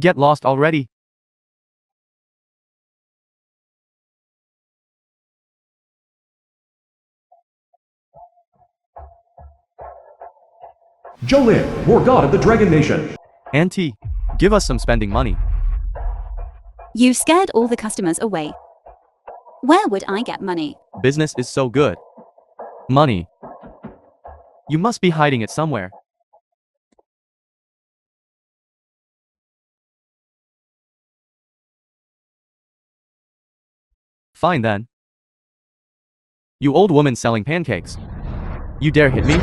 Get lost already. Jolin, war god of the Dragon Nation. Auntie, give us some spending money. You scared all the customers away. Where would I get money? Business is so good. Money. You must be hiding it somewhere. Fine then. You old woman selling pancakes. You dare hit me?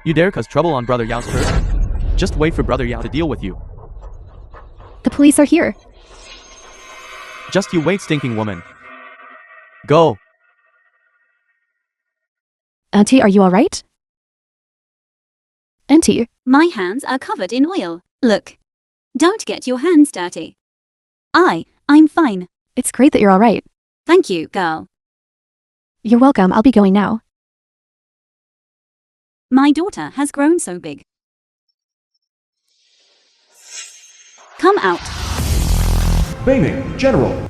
You dare cause trouble on Brother Yao's turf? Just wait for Brother Yao to deal with you. The police are here. Just you wait, stinking woman. Go. Auntie, are you alright? Auntie, My hands are covered in oil. Look. Don't get your hands dirty. I'm fine. it's great that you're alright. Thank you, girl. You're welcome, I'll be going now. My daughter has grown so big. Come out. Banging, General.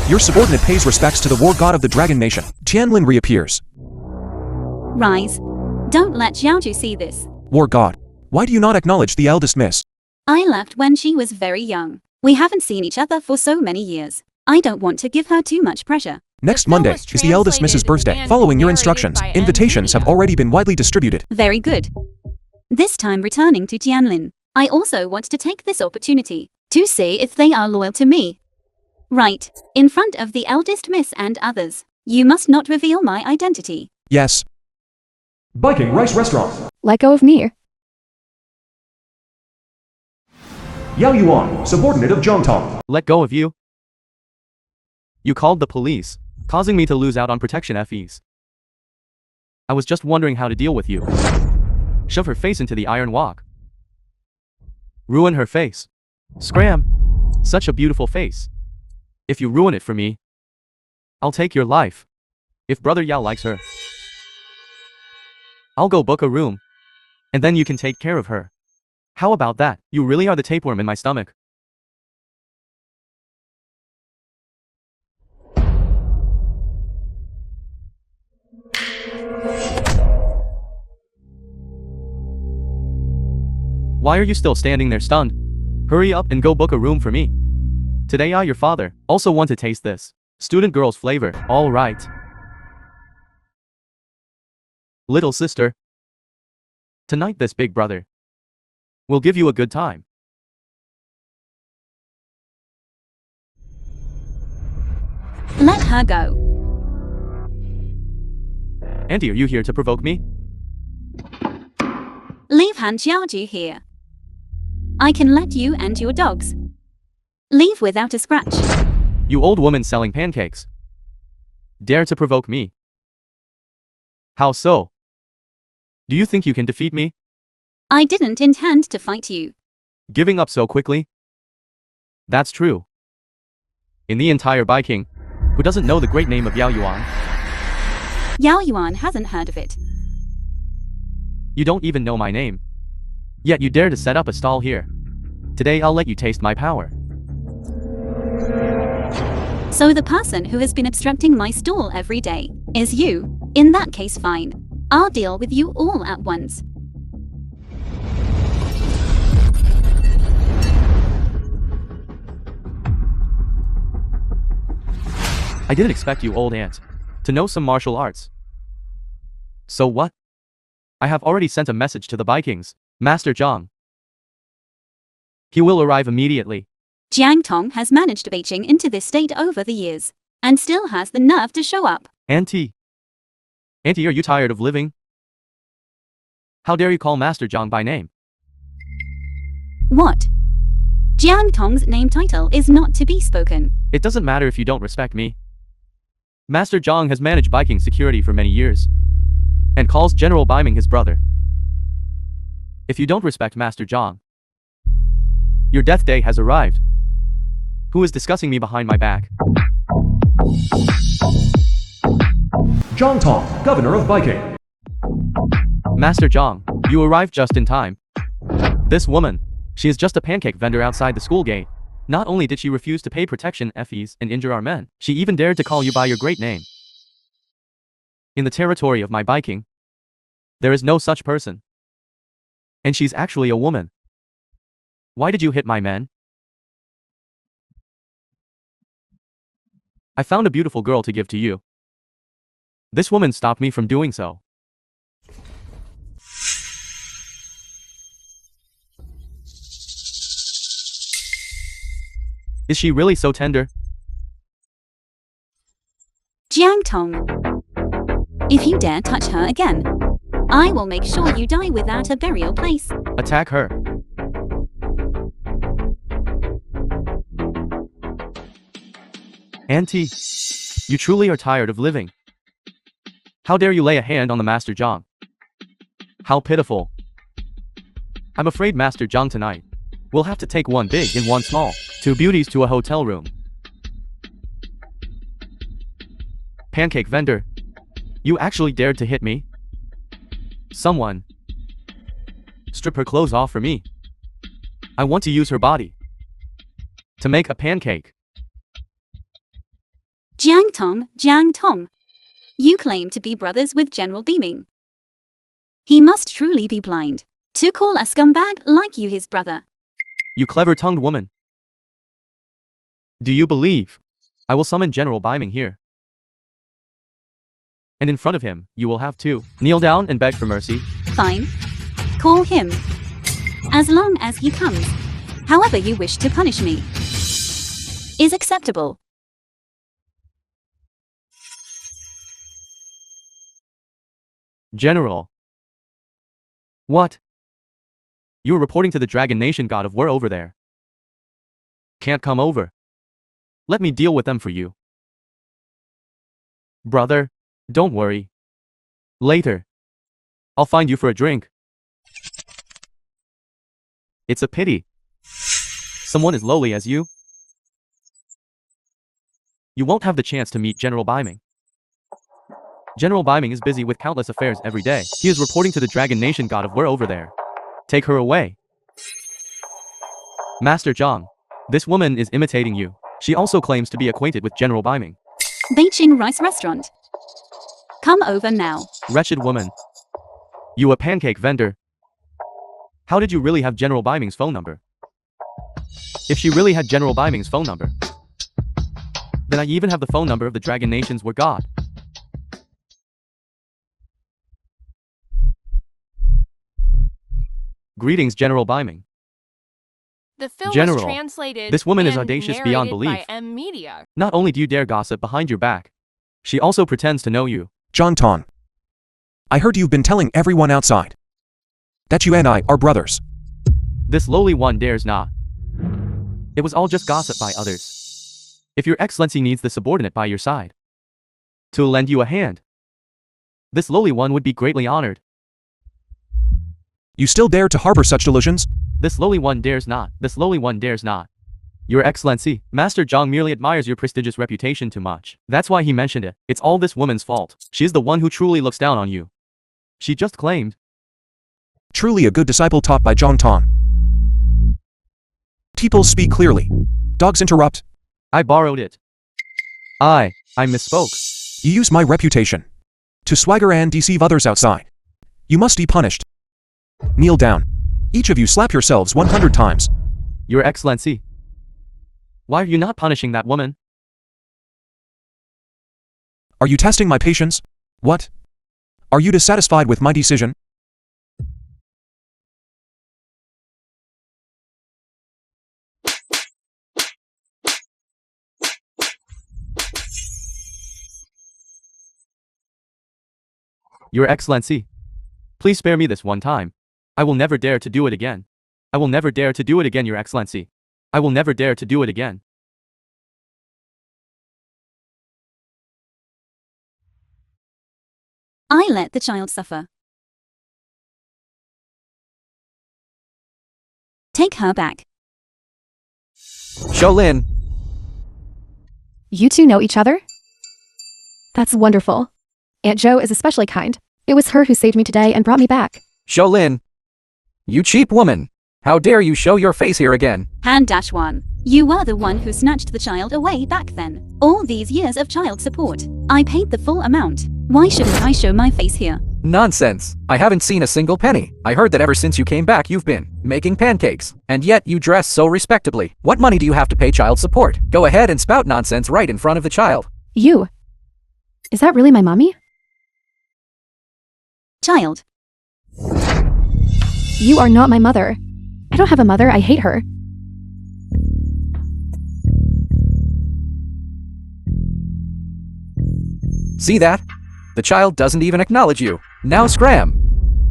Your subordinate pays respects to the war god of the Dragon Nation. Tianlin reappears. Rise. Don't let Xiaoju see this. War god. Why do you not acknowledge the eldest miss? I left when she was very young. We haven't seen each other for so many years. I don't want to give her too much pressure. Next film Monday was is the eldest miss's translated birthday. and Following your narrated instructions, by invitations have NVIDIA. already been widely distributed. Very good. This time returning to Tianlin, I also want to take this opportunity to see if they are loyal to me. Right, in front of the eldest miss and others. You must not reveal my identity. Yes. Viking Rice Restaurant. Let go of me. Yao Yuan, subordinate of Zhongtong. Let go of you. You called the police, causing me to lose out on protection fees. I was just wondering how to deal with you. Shove her face into the iron wok. Ruin her face. Scram. Such a beautiful face. If you ruin it for me, I'll take your life. If Brother Yao likes her, I'll go book a room, and then you can take care of her. How about that? You really are the tapeworm in my stomach. Why are you still standing there stunned? Hurry up and go book a room for me. Today I, your father, also want to taste this student girl's flavor. All right. Little sister. Tonight this big brother will give you a good time. Let her go. Auntie, are you here to provoke me? Leave Han Xiaoju here. I can let you and your dogs leave without a scratch. You old woman selling pancakes. Dare to provoke me. How so? Do you think you can defeat me? I didn't intend to fight you. Giving up so quickly? That's true. In the entire Viking, who doesn't know the great name of Yao Yuan? Yao Yuan hasn't heard of it. You don't even know my name. Yet you dare to set up a stall here. Today I'll let you taste my power. So the person who has been obstructing my stall every day is you. In that case, fine. I'll deal with you all at once. I didn't expect you, old aunt, to know some martial arts. So what? I have already sent a message to the Vikings, Master Zhang. He will arrive immediately. Jiang Tong has managed Beijing into this state over the years, and still has the nerve to show up. Auntie. Auntie, are you tired of living? How dare you call Master Zhang by name? What? Jiang Tong's name title is not to be spoken. It doesn't matter if you don't respect me. Master Zhang has managed Viking security for many years. and calls General Biming his brother. If you don't respect Master Zhang, your death day has arrived. Who is discussing me behind my back? Zhang Tong, Governor of Pancake. Master Zhang, you arrived just in time. This woman, she is just a pancake vendor outside the school gate. Not only did she refuse to pay protection fees and injure our men, she even dared to call you by your great name. In the territory of my Viking, there is no such person. And she's actually a woman. Why did you hit my men? I found a beautiful girl to give to you. This woman stopped me from doing so. Is she really so tender? Jiang Tong. If you dare touch her again, I will make sure you die without a burial place. Attack her. Auntie, you truly are tired of living. How dare you lay a hand on the Master Zhang? How pitiful. I'm afraid Master Zhang tonight will have to take one big and one small, two beauties to a hotel room. Pancake vendor, you actually dared to hit me? Someone, strip her clothes off for me. I want to use her body to make a pancake. Jiang Tong. You claim to be brothers with General Beaming. He must truly be blind to call a scumbag like you his brother. You clever-tongued woman. Do you believe I will summon General Biming here? And in front of him, you will have to kneel down and beg for mercy. Fine. Call him. As long as he comes, however you wish to punish me is acceptable. General. What? You are reporting to the Dragon Nation god of war over there. Can't come over. Let me deal with them for you. Brother, don't worry. Later, I'll find you for a drink. It's a pity someone as lowly as you. You won't have the chance to meet General Biming. General Biming is busy with countless affairs every day. He is reporting to the Dragon Nation god of war over there. Take her away. Master Zhang, this woman is imitating you. She also claims to be acquainted with General Biming. Beijing Rice Restaurant. Come over now. Wretched woman. You a pancake vendor. How did you really have General Biming's phone number? If she really had General Biming's phone number, then I even have the phone number of the Dragon Nation's war god. Greetings, General Biming. The film General, was translated this woman is and audacious beyond narrated belief. by M Media. Not only do you dare gossip behind your back, she also pretends to know you. Zhang Tong. I heard you've been telling everyone outside that you and I are brothers. This lowly one dares not. It was all just gossip by others. If your excellency needs the subordinate by your side to lend you a hand, this lowly one would be greatly honored. You still dare to harbor such delusions? This lowly one dares not. This lowly one dares not. Your Excellency, Master Zhang merely admires your prestigious reputation too much. That's why he mentioned it. It's all this woman's fault. She's the one who truly looks down on you. She just claimed. Truly a good disciple taught by Zhang Tong. People speak clearly. Dogs interrupt. I borrowed it. I misspoke. You use my reputation to swagger and deceive others outside. You must be punished. Kneel down. Each of you slap yourselves 100 times. Your Excellency. Why are you not punishing that woman? Are you testing my patience? What? Are you dissatisfied with my decision? Your Excellency. Please spare me this one time. I will never dare to do it again. I will never dare to do it again, Your Excellency. I will never dare to do it again. I let the child suffer. Take her back. Shaolin, You two know each other? That's wonderful. Aunt Jo is especially kind. It was her who saved me today and brought me back. Shaolin. You cheap woman. How dare you show your face here again? Han-1. You were the one who snatched the child away back then. All these years of child support. I paid the full amount. Why shouldn't I show my face here? Nonsense. I haven't seen a single penny. I heard that ever since you came back you've been making pancakes. And yet you dress so respectably. What money do you have to pay child support? Go ahead and spout nonsense right in front of the child. You. Is that really my mommy? Child. You are not my mother. I don't have a mother, I hate her. See that? The child doesn't even acknowledge you. Now scram.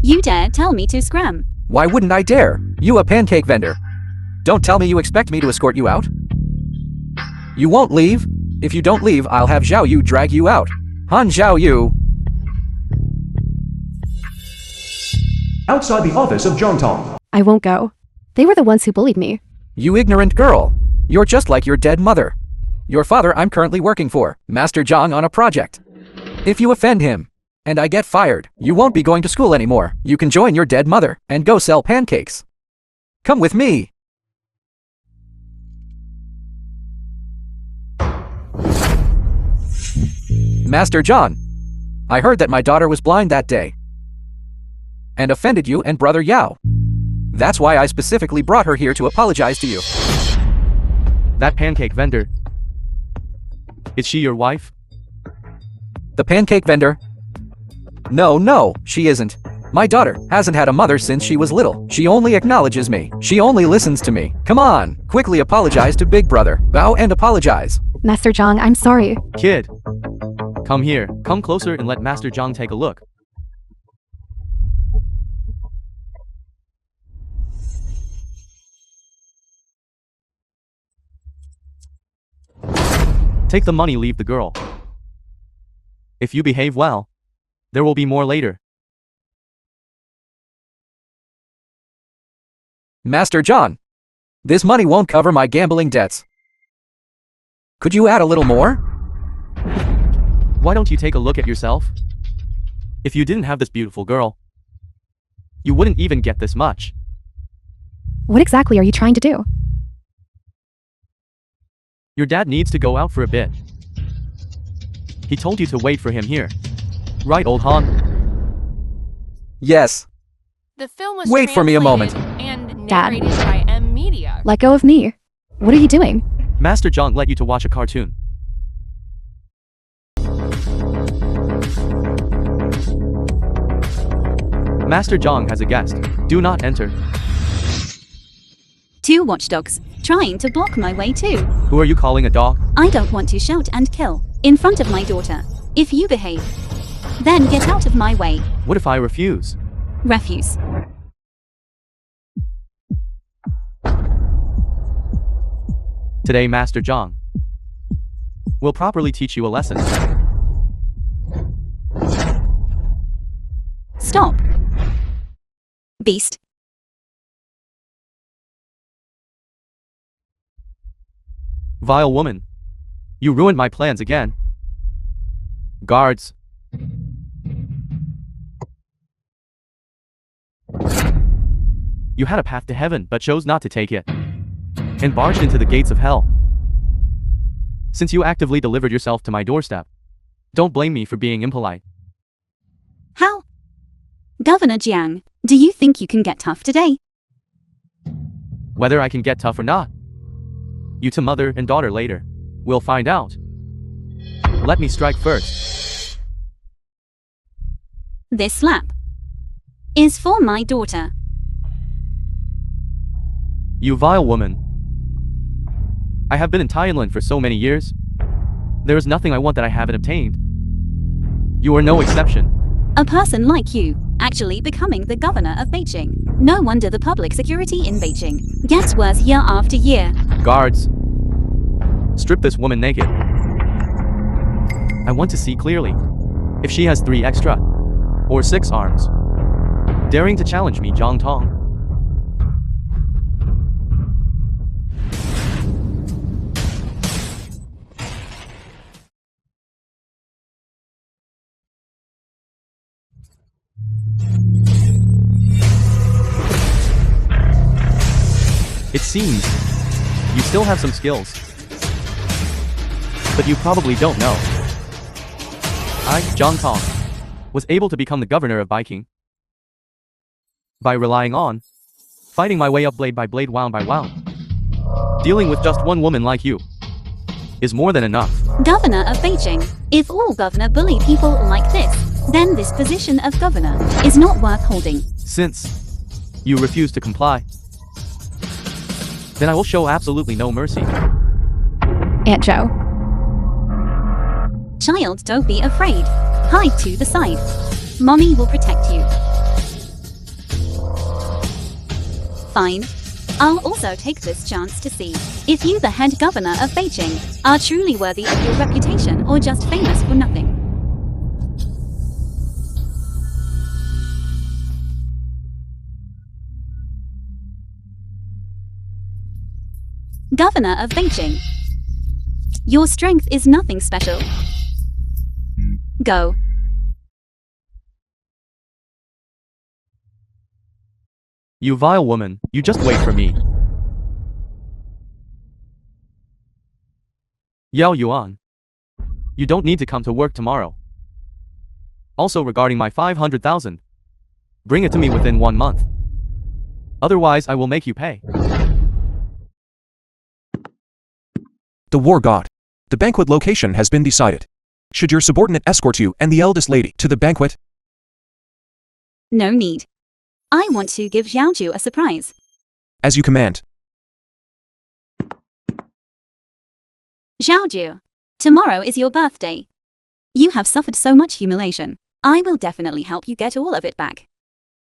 You dare tell me to scram. Why wouldn't I dare? You a pancake vendor. Don't tell me you expect me to escort you out. You won't leave? If you don't leave, I'll have Zhao Yu drag you out. Han Zhao Yu. Outside the office of Jang Xi. I won't go. They were the ones who bullied me. You ignorant girl. You're just like your dead mother. Your father I'm currently working for, Master Zhang, on a project. If you offend him, and I get fired, you won't be going to school anymore. You can join your dead mother and go sell pancakes. Come with me. Master John, I heard that my daughter was blind that day and offended you and Brother Yao. That's why I specifically brought her here to apologize to you. That pancake vendor. Is she your wife? The pancake vendor? No, she isn't. My daughter hasn't had a mother since she was little. She only acknowledges me. She only listens to me. Come on, quickly apologize to Big Brother. Bow and apologize. Master Zhang, I'm sorry. Kid. Come here. Come closer and let Master Zhang take a look. Take the money, leave the girl. If you behave well, there will be more later. Master John, this money won't cover my gambling debts. Could you add a little more? Why don't you take a look at yourself? If you didn't have this beautiful girl, you wouldn't even get this much. What exactly are you trying to do? Your dad needs to go out for a bit. He told you to wait for him here. Right, old Han? Yes. The film was Wait for me a moment. translated and Dad. narrated by M Media. Let go of me. What are you doing? Master Zhang let you to watch a cartoon. Master Zhang has a guest. Do not enter. Two watchdogs, trying to block my way too. Who are you calling a dog? I don't want to shout and kill in front of my daughter. If you behave, then get out of my way. What if I refuse? Refuse. Today, Master Zhang will properly teach you a lesson. Stop. Beast. Vile woman. You ruined my plans again. Guards. You had a path to heaven but chose not to take it, and barged into the gates of hell. Since you actively delivered yourself to my doorstep, don't blame me for being impolite. How? Governor Jiang, do you think you can get tough today? Whether I can get tough or not, you to mother and daughter later. We'll find out. Let me strike first. This slap is for my daughter. You vile woman. I have been in Thailand for so many years. There is nothing I want that I haven't obtained. You are no exception. A person like you, actually becoming the governor of Beijing. No wonder the public security in Beijing gets worse year after year. Guards. Strip this woman naked. I want to see clearly. If she has 3 extra or 6 arms. Daring to challenge me, Zhang Tong. It seems you still have some skills, but you probably don't know. I, Zhang Tong, was able to become the governor of Biking by relying on fighting my way up blade by blade, wound by wound. Dealing with just one woman like you is more than enough. Governor of Beijing. If all governor bully people like this, then this position of governor is not worth holding. Since you refuse to comply, then I will show absolutely no mercy. Aunt Joe. Child, don't be afraid. Hide to the side. Mommy will protect you. Fine. I'll also take this chance to see if you, the head governor of Beijing, are truly worthy of your reputation or just famous for nothing. Governor of Beijing. Your strength is nothing special. Go. You vile woman, you just wait for me. Yao Yuan. You don't need to come to work tomorrow. Also regarding my 500,000. Bring it to me within 1 month. Otherwise I will make you pay. The war god. The banquet location has been decided. Should your subordinate escort you and the eldest lady to the banquet? No need. I want to give Xiaoju a surprise. As you command. Xiaoju, tomorrow is your birthday. You have suffered so much humiliation. I will definitely help you get all of it back.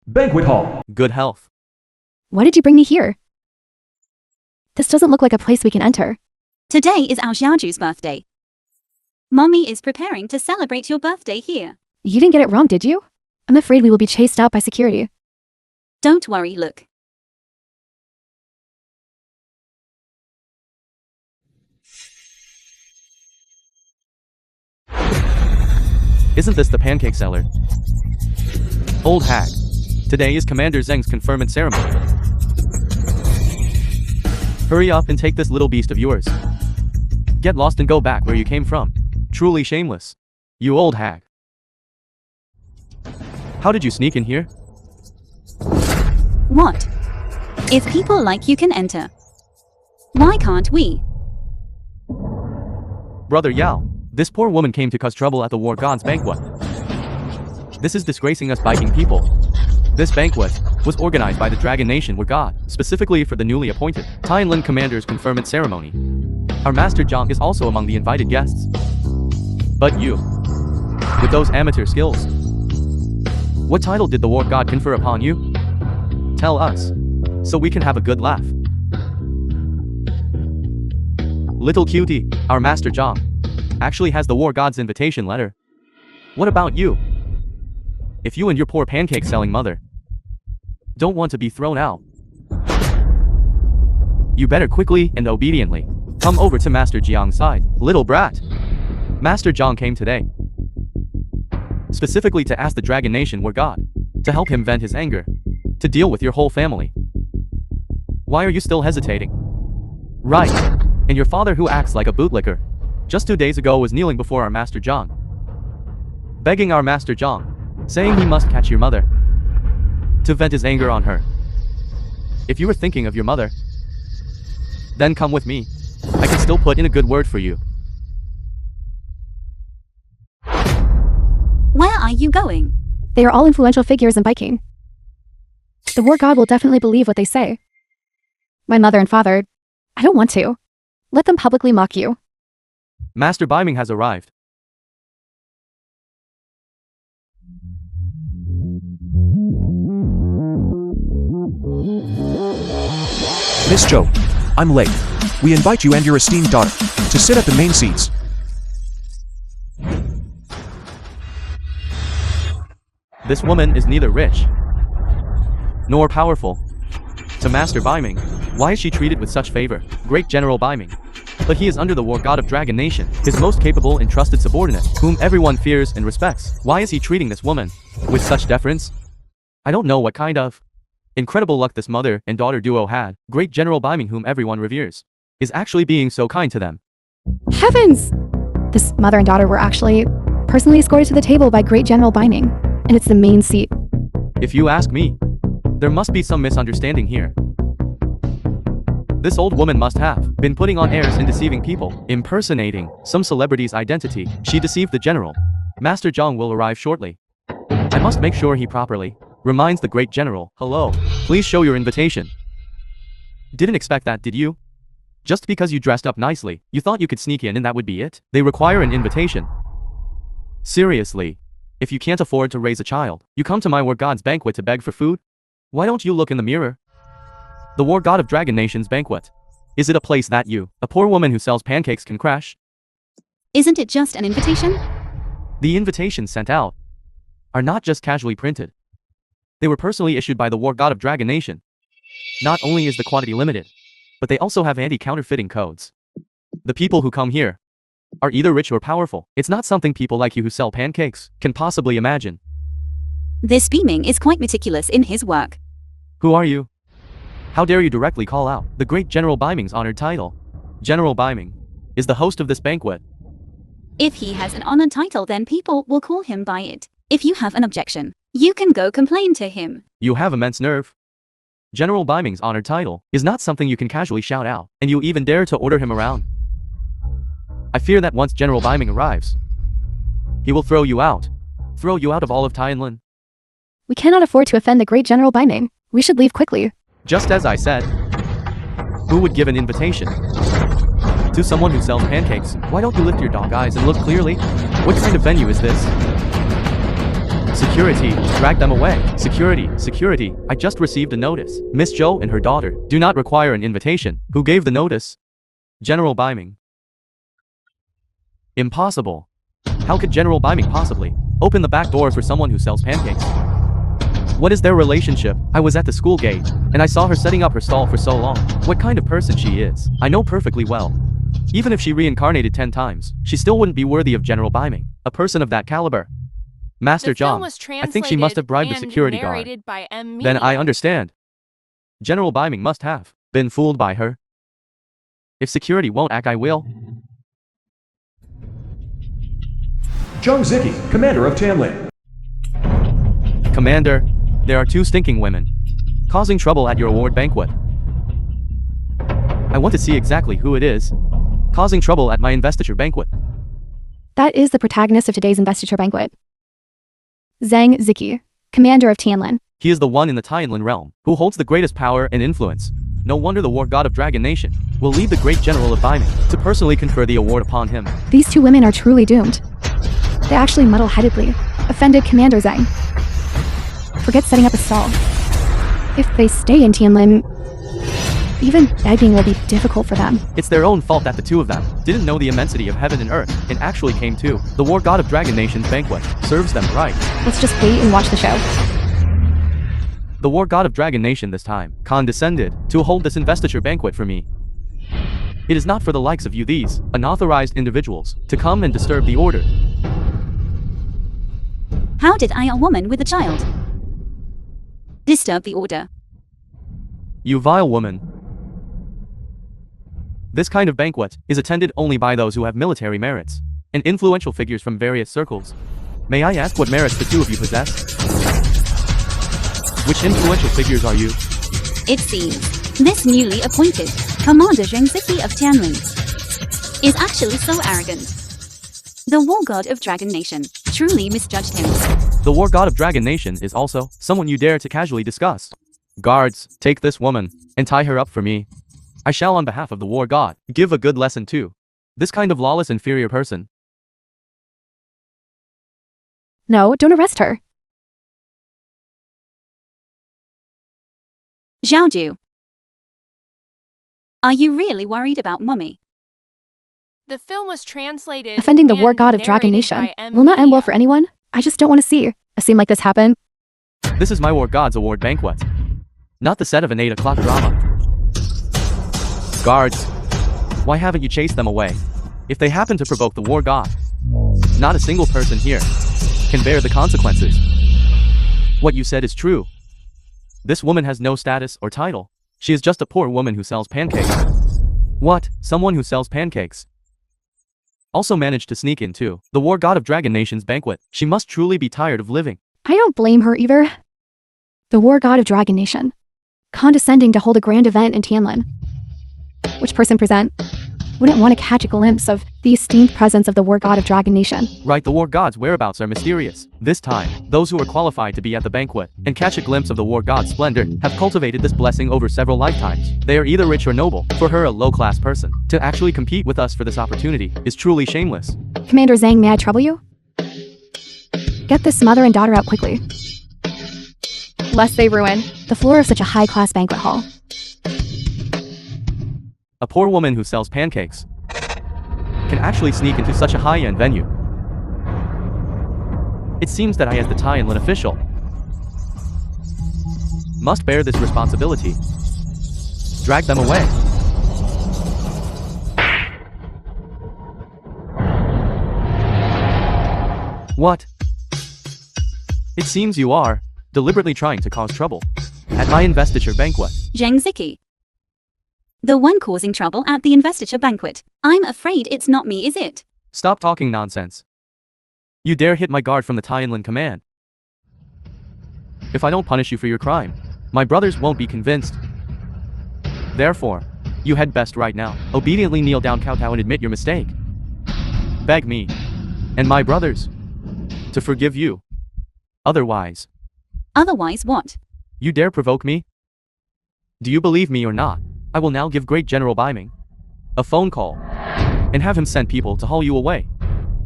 Banquet hall. Good health. Why did you bring me here? This doesn't look like a place we can enter. Today is our Xiaoju's birthday. Mommy is preparing to celebrate your birthday here. You didn't get it wrong, did you? I'm afraid we will be chased out by security. Don't worry, look. Isn't this the pancake seller? Old hag. Today is Commander Zheng's conferment ceremony. Hurry up and take this little beast of yours. Get lost and go back where you came from. Truly shameless. You old hag. How did you sneak in here? What? If people like you can enter, why can't we? Brother Yao, this poor woman came to cause trouble at the war god's banquet. This is disgracing us Viking people. This banquet was organized by the Dragon Nation War God, specifically for the newly appointed Tianlin Commander's conferment ceremony. Our Master Zhang is also among the invited guests. But you, with those amateur skills, what title did the war god confer upon you? Tell us, so we can have a good laugh. Little cutie, our Master Zhang, actually has the war god's invitation letter. What about you? If you and your poor pancake selling mother don't want to be thrown out, you better quickly and obediently come over to Master Jiang's side, little brat. Master Zhang came today, specifically to ask the Dragon Nation War God to help him vent his anger, to deal with your whole family. Why are you still hesitating? Right, and your father who acts like a bootlicker, just 2 days ago was kneeling before our Master Zhang, begging our Master Zhang, saying he must catch your mother, to vent his anger on her. If you were thinking of your mother, then come with me. I can still put in a good word for you. Where are you going? They are all influential figures in Viking. The war god will definitely believe what they say. My mother and father, I don't want to. Let them publicly mock you. Master Biming has arrived. Miss Joe, I'm late. We invite you and your esteemed daughter to sit at the main seats. This woman is neither rich nor powerful. To Master Biming, why is she treated with such favor? Great General Biming. But he is under the war god of Dragon Nation, his most capable and trusted subordinate, whom everyone fears and respects. Why is he treating this woman with such deference? I don't know what kind of incredible luck this mother and daughter duo had. Great General Biming, whom everyone reveres, is actually being so kind to them. Heavens! This mother and daughter were actually personally escorted to the table by Great General Biming, and it's the main seat. If you ask me, there must be some misunderstanding here. This old woman must have been putting on airs and deceiving people, impersonating some celebrity's identity. She deceived the general. Master Zheng will arrive shortly. I must make sure he properly reminds the great general. Hello, please show your invitation. Didn't expect that, did you? Just because you dressed up nicely, you thought you could sneak in and that would be it? They require an invitation. Seriously, if you can't afford to raise a child, you come to my war god's banquet to beg for food? Why don't you look in the mirror? The war god of Dragon Nation's banquet. Is it a place that you, a poor woman who sells pancakes, can crash? Isn't it just an invitation? The invitations sent out are not just casually printed. They were personally issued by the war god of Dragon Nation. Not only is the quantity limited, but they also have anti-counterfeiting codes. The people who come here are either rich or powerful. It's not something people like you who sell pancakes can possibly imagine. This Beaming is quite meticulous in his work. Who are you? How dare you directly call out the great General Biming's honored title? General Biming is the host of this banquet. If he has an honored title, then people will call him by it. If you have an objection, you can go complain to him. You have immense nerve. General Biming's honored title is not something you can casually shout out, and you even dare to order him around. I fear that once General Biming arrives, he will throw you out of all of Tianlin. We cannot afford to offend the Great General Biming. We should leave quickly. Just as I said, who would give an invitation to someone who sells pancakes? Why don't you lift your dog eyes and look clearly? What kind of venue is this? Security, drag them away. Security, I just received a notice. Miss Zhou and her daughter do not require an invitation. Who gave the notice? General Biming. Impossible. How could General Biming possibly open the back door for someone who sells pancakes? What is their relationship? I was at the school gate, and I saw her setting up her stall for so long. What kind of person she is, I know perfectly well. Even if she reincarnated 10 times, she still wouldn't be worthy of General Biming, a person of that caliber. Master Zhang, I think she must have bribed the security guard. Then I understand. General Biming must have been fooled by her. If security won't act, I will. Jang Xi, commander of Tianlin. Commander, there are 2 stinking women causing trouble at your award banquet. I want to see exactly who it is causing trouble at my investiture banquet. That is the protagonist of today's investiture banquet. Zheng Xi, commander of Tianlin. He is the one in the Tianlin realm who holds the greatest power and influence. No wonder the war god of Dragon Nation will lead the great general of Biming to personally confer the award upon him. These 2 women are truly doomed. They actually muddle-headedly offended Commander Zheng. Forget setting up a stall. If they stay in Tianlin, even begging will be difficult for them. It's their own fault that the 2 of them didn't know the immensity of heaven and earth and actually came to the war god of Dragon Nation's banquet. Serves them right. Let's just wait and watch the show. The war god of Dragon Nation this time condescended to hold this investiture banquet for me. It is not for the likes of you, these unauthorized individuals, to come and disturb the order. How did I, a woman with a child, disturb the order? You vile woman. This kind of banquet is attended only by those who have military merits and influential figures from various circles. May I ask what merits the 2 of you possess? Which influential figures are you? It seems this newly appointed Commander Zheng Xi of Tianlin is actually so arrogant. The war god of Dragon Nation truly misjudged him. The war god of Dragon Nation is also someone you dare to casually discuss. Guards, take this woman and tie her up for me. I shall, on behalf of the war god, give a good lesson to this kind of lawless inferior person. No, don't arrest her. Zhaoju, are you really worried about Mommy? The film was translated Offending the war and god of Dragon narrated Nation by will not end well Media. for anyone. I just don't want to see a scene like this happen. This is my War Gods Award banquet. Not the set of an 8 o'clock drama. Guards, why haven't you chased them away? If they happen to provoke the war god, not a single person here can bear the consequences. What you said is true. This woman has no status or title. She is just a poor woman who sells pancakes. What? Someone who sells pancakes also managed to sneak into the war god of Dragon Nation's banquet. She must truly be tired of living. I don't blame her either. The war god of Dragon Nation, condescending to hold a grand event in Tianlin. Which person present wouldn't want to catch a glimpse of the esteemed presence of the war god of Dragon Nation? Right, the war god's whereabouts are mysterious. This time, those who are qualified to be at the banquet and catch a glimpse of the war god's splendor have cultivated this blessing over several lifetimes. They are either rich or noble. For her, a low-class person, to actually compete with us for this opportunity is truly shameless. Commander Zheng, may I trouble you? Get this mother and daughter out quickly, lest they ruin the floor of such a high-class banquet hall. A poor woman who sells pancakes can actually sneak into such a high-end venue. It seems that I, as the Tianlin official, must bear this responsibility. Drag them away. What? It seems you are deliberately trying to cause trouble at my investiture banquet. Jang Xi, the one causing trouble at the investiture banquet. I'm afraid it's not me, is it? Stop talking nonsense. You dare hit my guard from the Tianlin command. If I don't punish you for your crime, my brothers won't be convinced. Therefore, you had best right now obediently kneel down, kowtow, and admit your mistake. Beg me and my brothers to forgive you. Otherwise what? you dare provoke me? Do you believe me or not? I will now give Great General Biming a phone call and have him send people to haul you away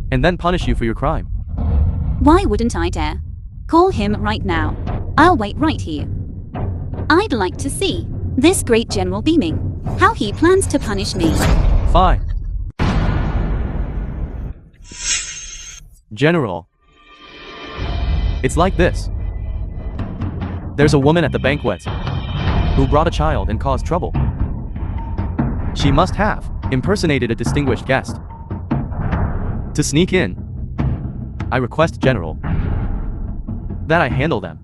and then punish you for your crime. Why wouldn't I dare? Call him right now. I'll wait right here. I'd like to see this Great General Beaming, how he plans to punish me. Fine. General, it's like this. There's a woman at the banquet who brought a child and caused trouble. She must have impersonated a distinguished guest to sneak in. I request, General, that I handle them.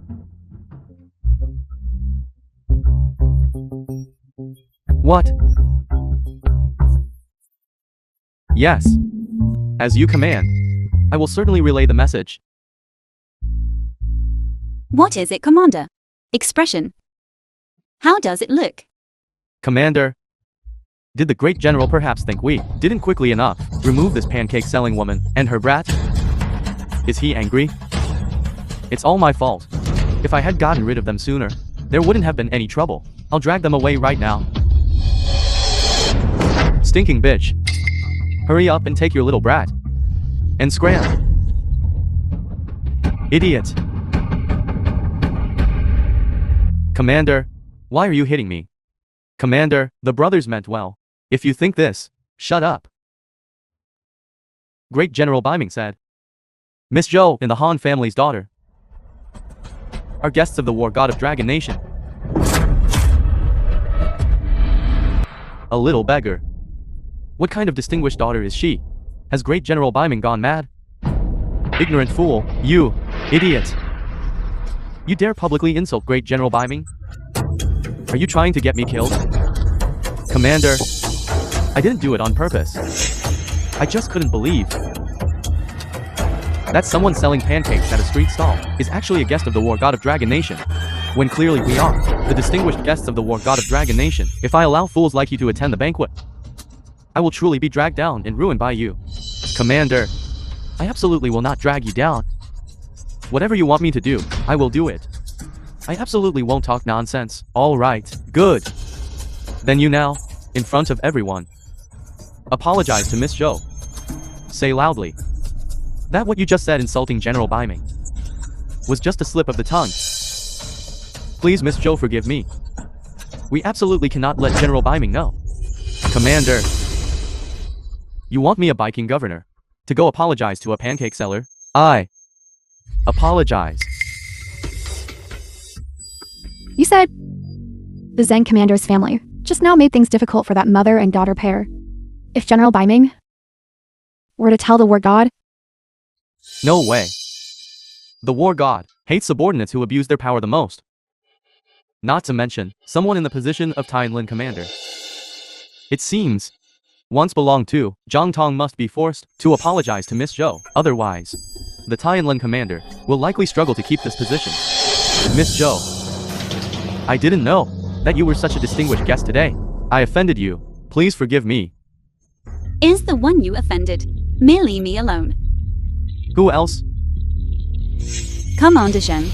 What? Yes. As you command, I will certainly relay the message. What is it, Commander? Expression. How does it look? Commander, did the Great General perhaps think we didn't quickly enough remove this pancake-selling woman and her brat? Is he angry? It's all my fault. If I had gotten rid of them sooner, there wouldn't have been any trouble. I'll drag them away right now. Stinking bitch. Hurry up and take your little brat. And scram. Idiot. Commander, why are you hitting me? Commander, the brothers meant well. If you think this, shut up. Great General Biming said. Miss Zhou and the Han family's daughter are guests of the war god of Dragon Nation. A little beggar. What kind of distinguished daughter is she? Has Great General Biming gone mad? Ignorant fool, you, idiot. You dare publicly insult Great General Biming? Are you trying to get me killed? Commander, I didn't do it on purpose. I just couldn't believe that someone selling pancakes at a street stall is actually a guest of the war god of Dragon Nation, when clearly we are the distinguished guests of the war god of Dragon Nation. If I allow fools like you to attend the banquet, I will truly be dragged down and ruined by you. Commander, I absolutely will not drag you down. Whatever you want me to do, I will do it. I absolutely won't talk nonsense. All right, good. Then you now, in front of everyone, apologize to Miss Zhou. Say loudly that what you just said insulting General Biming was just a slip of the tongue. Please, Miss Zhou, forgive me. We absolutely cannot let General Biming know. Commander, you want me, a Viking governor, to go apologize to a pancake seller? I Apologize. You said the Zheng commander's family just now made things difficult for that mother and daughter pair. If General Baiming were to tell the war god, No way. The war god hates subordinates who abuse their power the most. Not to mention, someone in the position of Tianlin commander. It seems, once belonged to, Zhang Tong must be forced to apologize to Miss Zhou. Otherwise, the Tianlin commander will likely struggle to keep this position. Miss Zhou, I didn't know that you were such a distinguished guest today. I offended you. Please forgive me. Is the one you offended merely me alone? Who else? Commander Zheng.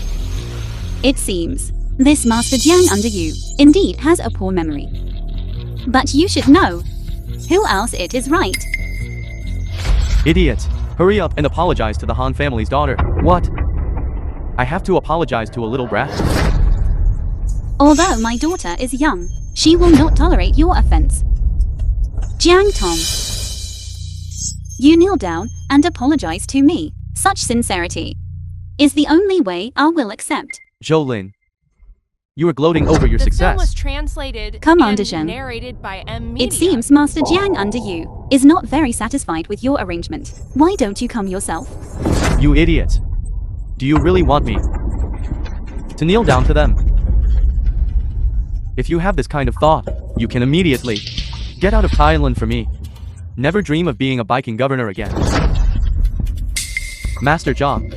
It seems this Master Jiang under you indeed has a poor memory. But you should know who else it is, right? Idiot. Hurry up and apologize to the Han family's daughter. What? I have to apologize to a little brat? Although my daughter is young, she will not tolerate your offense. Jiang Tong, you kneel down and apologize to me. Such sincerity is the only way I will accept. Zhou, you are gloating over your The film was success. translated Commander and Zheng. narrated by M Media. It seems Master Jiang under you is not very satisfied with your arrangement. Why don't you come yourself? You idiot. Do you really want me to kneel down to them? If you have this kind of thought, you can immediately get out of Thailand for me. Never dream of being a biking governor again. Master Zhang,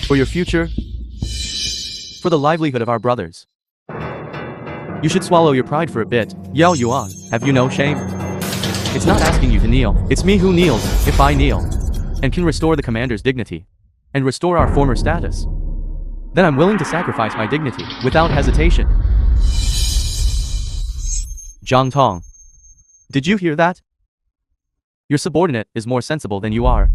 for your future, for the livelihood of our brothers, you should swallow your pride for a bit. Yao Yuan, have you no shame? It's not asking you to kneel, it's me who kneels, if I kneel, and can restore the commander's dignity, and restore our former status. Then I'm willing to sacrifice my dignity, without hesitation. Zhang Tong, did you hear that? Your subordinate is more sensible than you are.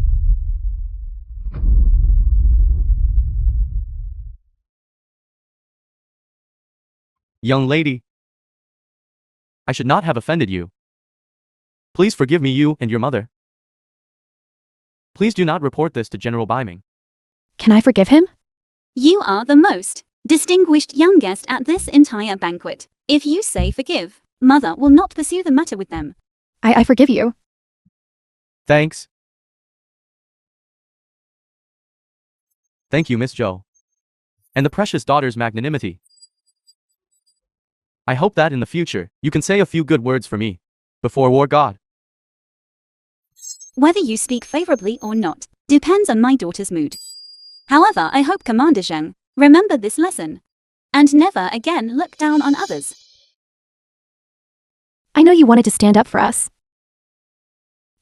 Young lady, I should not have offended you. Please forgive me, you and your mother. Please do not report this to General Baiming. can I forgive him? You are the most distinguished young guest at this entire banquet. If you say forgive, Mother will not pursue the matter with them. I forgive you. Thanks. Thank you, Miss Zhou. And the precious daughter's magnanimity. I hope that in the future, you can say a few good words for me. Before war god. Whether you speak favorably or not depends on my daughter's mood. However, I hope Commander Zheng remember this lesson and never again look down on others. I know you wanted to stand up for us.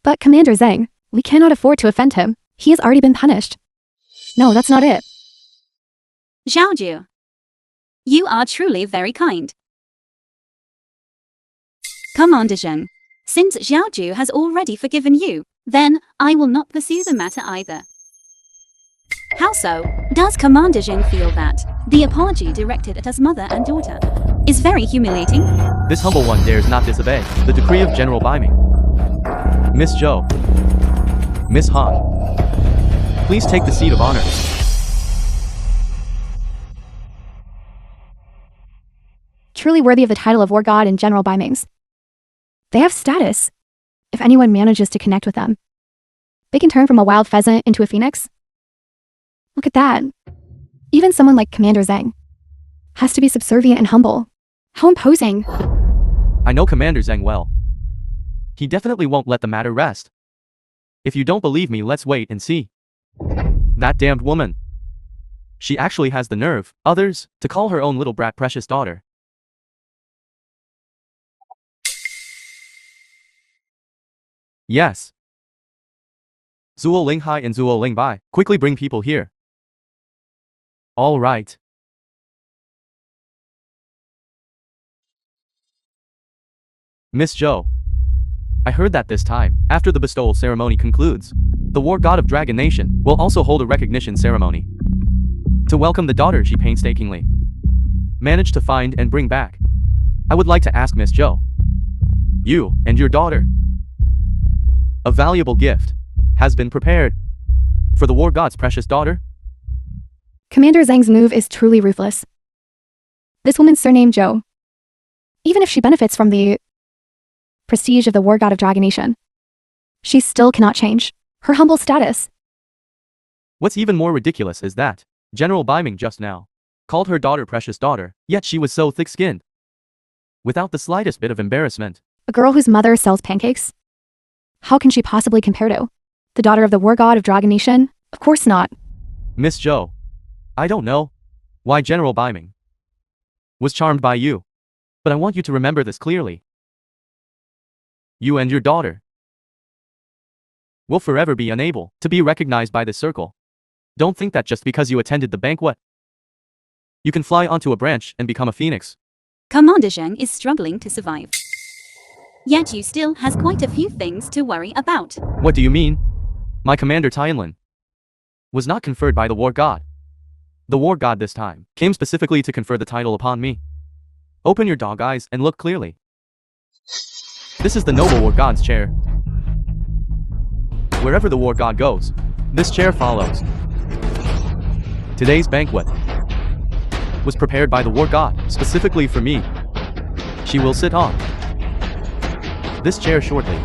But Commander Zheng, we cannot afford to offend him. He has already been punished. No, that's not it. Zhaoju, you are truly very kind. Commander Zheng, since Zhaoju has already forgiven you, then I will not pursue the matter either. How so? Does Commander Zheng feel that the apology directed at us mother and daughter is very humiliating? This humble one dares not disobey the decree of General Baiming. Miss Zhou. Miss Han. Please take the seat of honor. Truly worthy of the title of War God and General Baiming's. They have status. If anyone manages to connect with them, they can turn from a wild pheasant into a phoenix. Look at that. Even someone like Commander Zheng has to be subservient and humble. How imposing. I know Commander Zheng well. He definitely won't let the matter rest. If you don't believe me, let's wait and see. That damned woman. She actually has the nerve, others, to call her own little brat precious daughter. Yes. Zuo Linghai and Zuo Lingbai, quickly bring people here. All right. Miss Zhou. I heard that this time, after the bestowal ceremony concludes, the war god of Dragon Nation will also hold a recognition ceremony to welcome the daughter she painstakingly managed to find and bring back. I would like to ask Miss Zhou, you and your daughter, a valuable gift has been prepared for the war god's precious daughter. Commander Zheng's move is truly ruthless. This woman's surname Zhou. Even if she benefits from the prestige of the war god of Dragonation, she still cannot change her humble status. What's even more ridiculous is that General Biming just now called her daughter precious daughter, yet she was so thick-skinned, without the slightest bit of embarrassment. A girl whose mother sells pancakes? How can she possibly compare to the daughter of the war god of Dragonation? Of course not. Miss Zhou, I don't know why General Biming was charmed by you, but I want you to remember this clearly. You and your daughter will forever be unable to be recognized by this circle. Don't think that just because you attended the banquet, you can fly onto a branch and become a phoenix. Commander Zheng is struggling to survive. Yet you still has quite a few things to worry about. What do you mean? My commander Tianlin was not conferred by the war god. The war god this time came specifically to confer the title upon me. Open your dog eyes and look clearly. This is the noble war god's chair. Wherever the war god goes, this chair follows. Today's banquet was prepared by the war god specifically for me. She will sit on this chair shortly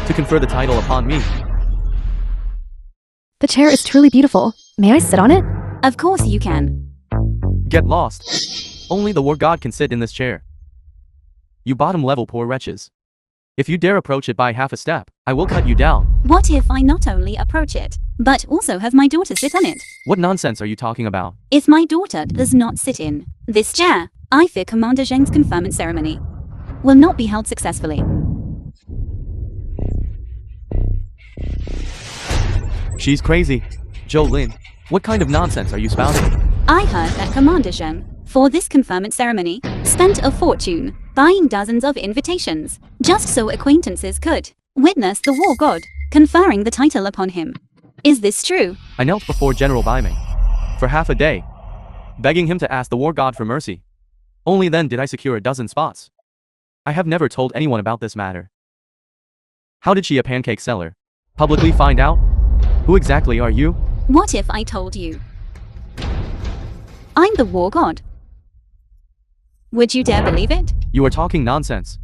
to confer the title upon me. The chair is truly beautiful. May I sit on it? Of course you can. Get lost. Only the war god can sit in this chair. You bottom-level poor wretches. If you dare approach it by half a step, I will cut you down. What if I not only approach it, but also have my daughter sit on it? What nonsense are you talking about? If my daughter does not sit in this chair, I fear Commander Zheng's conferment ceremony will not be held successfully. She's crazy. Jolin, what kind of nonsense are you spouting? I heard that Commander Zheng, for this conferment ceremony, spent a fortune buying dozens of invitations, just so acquaintances could witness the war god conferring the title upon him. Is this true? I knelt before General Biming for half a day, begging him to ask the war god for mercy. Only then did I secure a dozen spots. I have never told anyone about this matter. How did she, a pancake seller, publicly find out? Who exactly are you? What if I told you I'm the war god? Would you dare believe it? You are talking nonsense.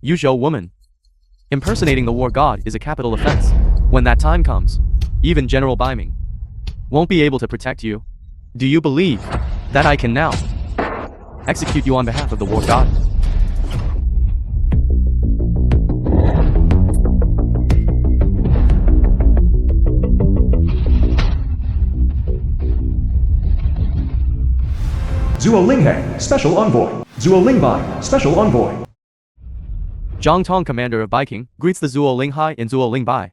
You Zhou woman. Impersonating the war god is a capital offense. When that time comes, even General Biming won't be able to protect you. Do you believe that I can now execute you on behalf of the war god? Zuo Linghe, Special Envoy. Zuo Lingbai, Special Envoy. Zhang Tong, commander of Viking, greets the Zuo Linghai and Zuo Lingbai.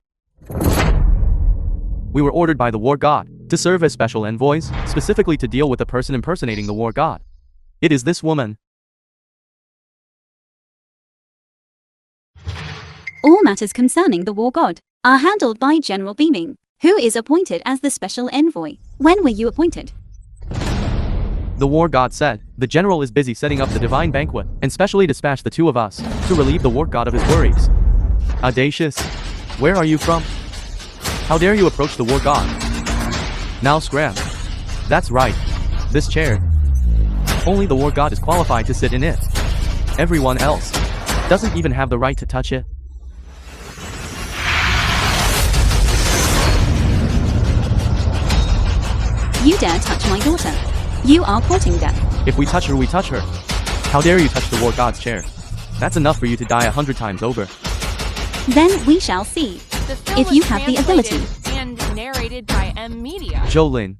We were ordered by the war god to serve as special envoys, specifically to deal with the person impersonating the war god. It is this woman. All matters concerning the war god are handled by General Beaming, who is appointed as the special envoy. When were you appointed? The war god said, the general is busy setting up the divine banquet, and specially dispatched the two of us to relieve the war god of his worries. Audacious. Where are you from? How dare you approach the war god? Now scram. That's right. This chair. Only the war god is qualified to sit in it. Everyone else doesn't even have the right to touch it. You dare touch my daughter. You are courting death. If we touch her, we touch her. How dare you touch the war god's chair? That's enough for you to die 100 times over. Then we shall see The film if was you have the ability. translated and narrated by M Media. Jolin,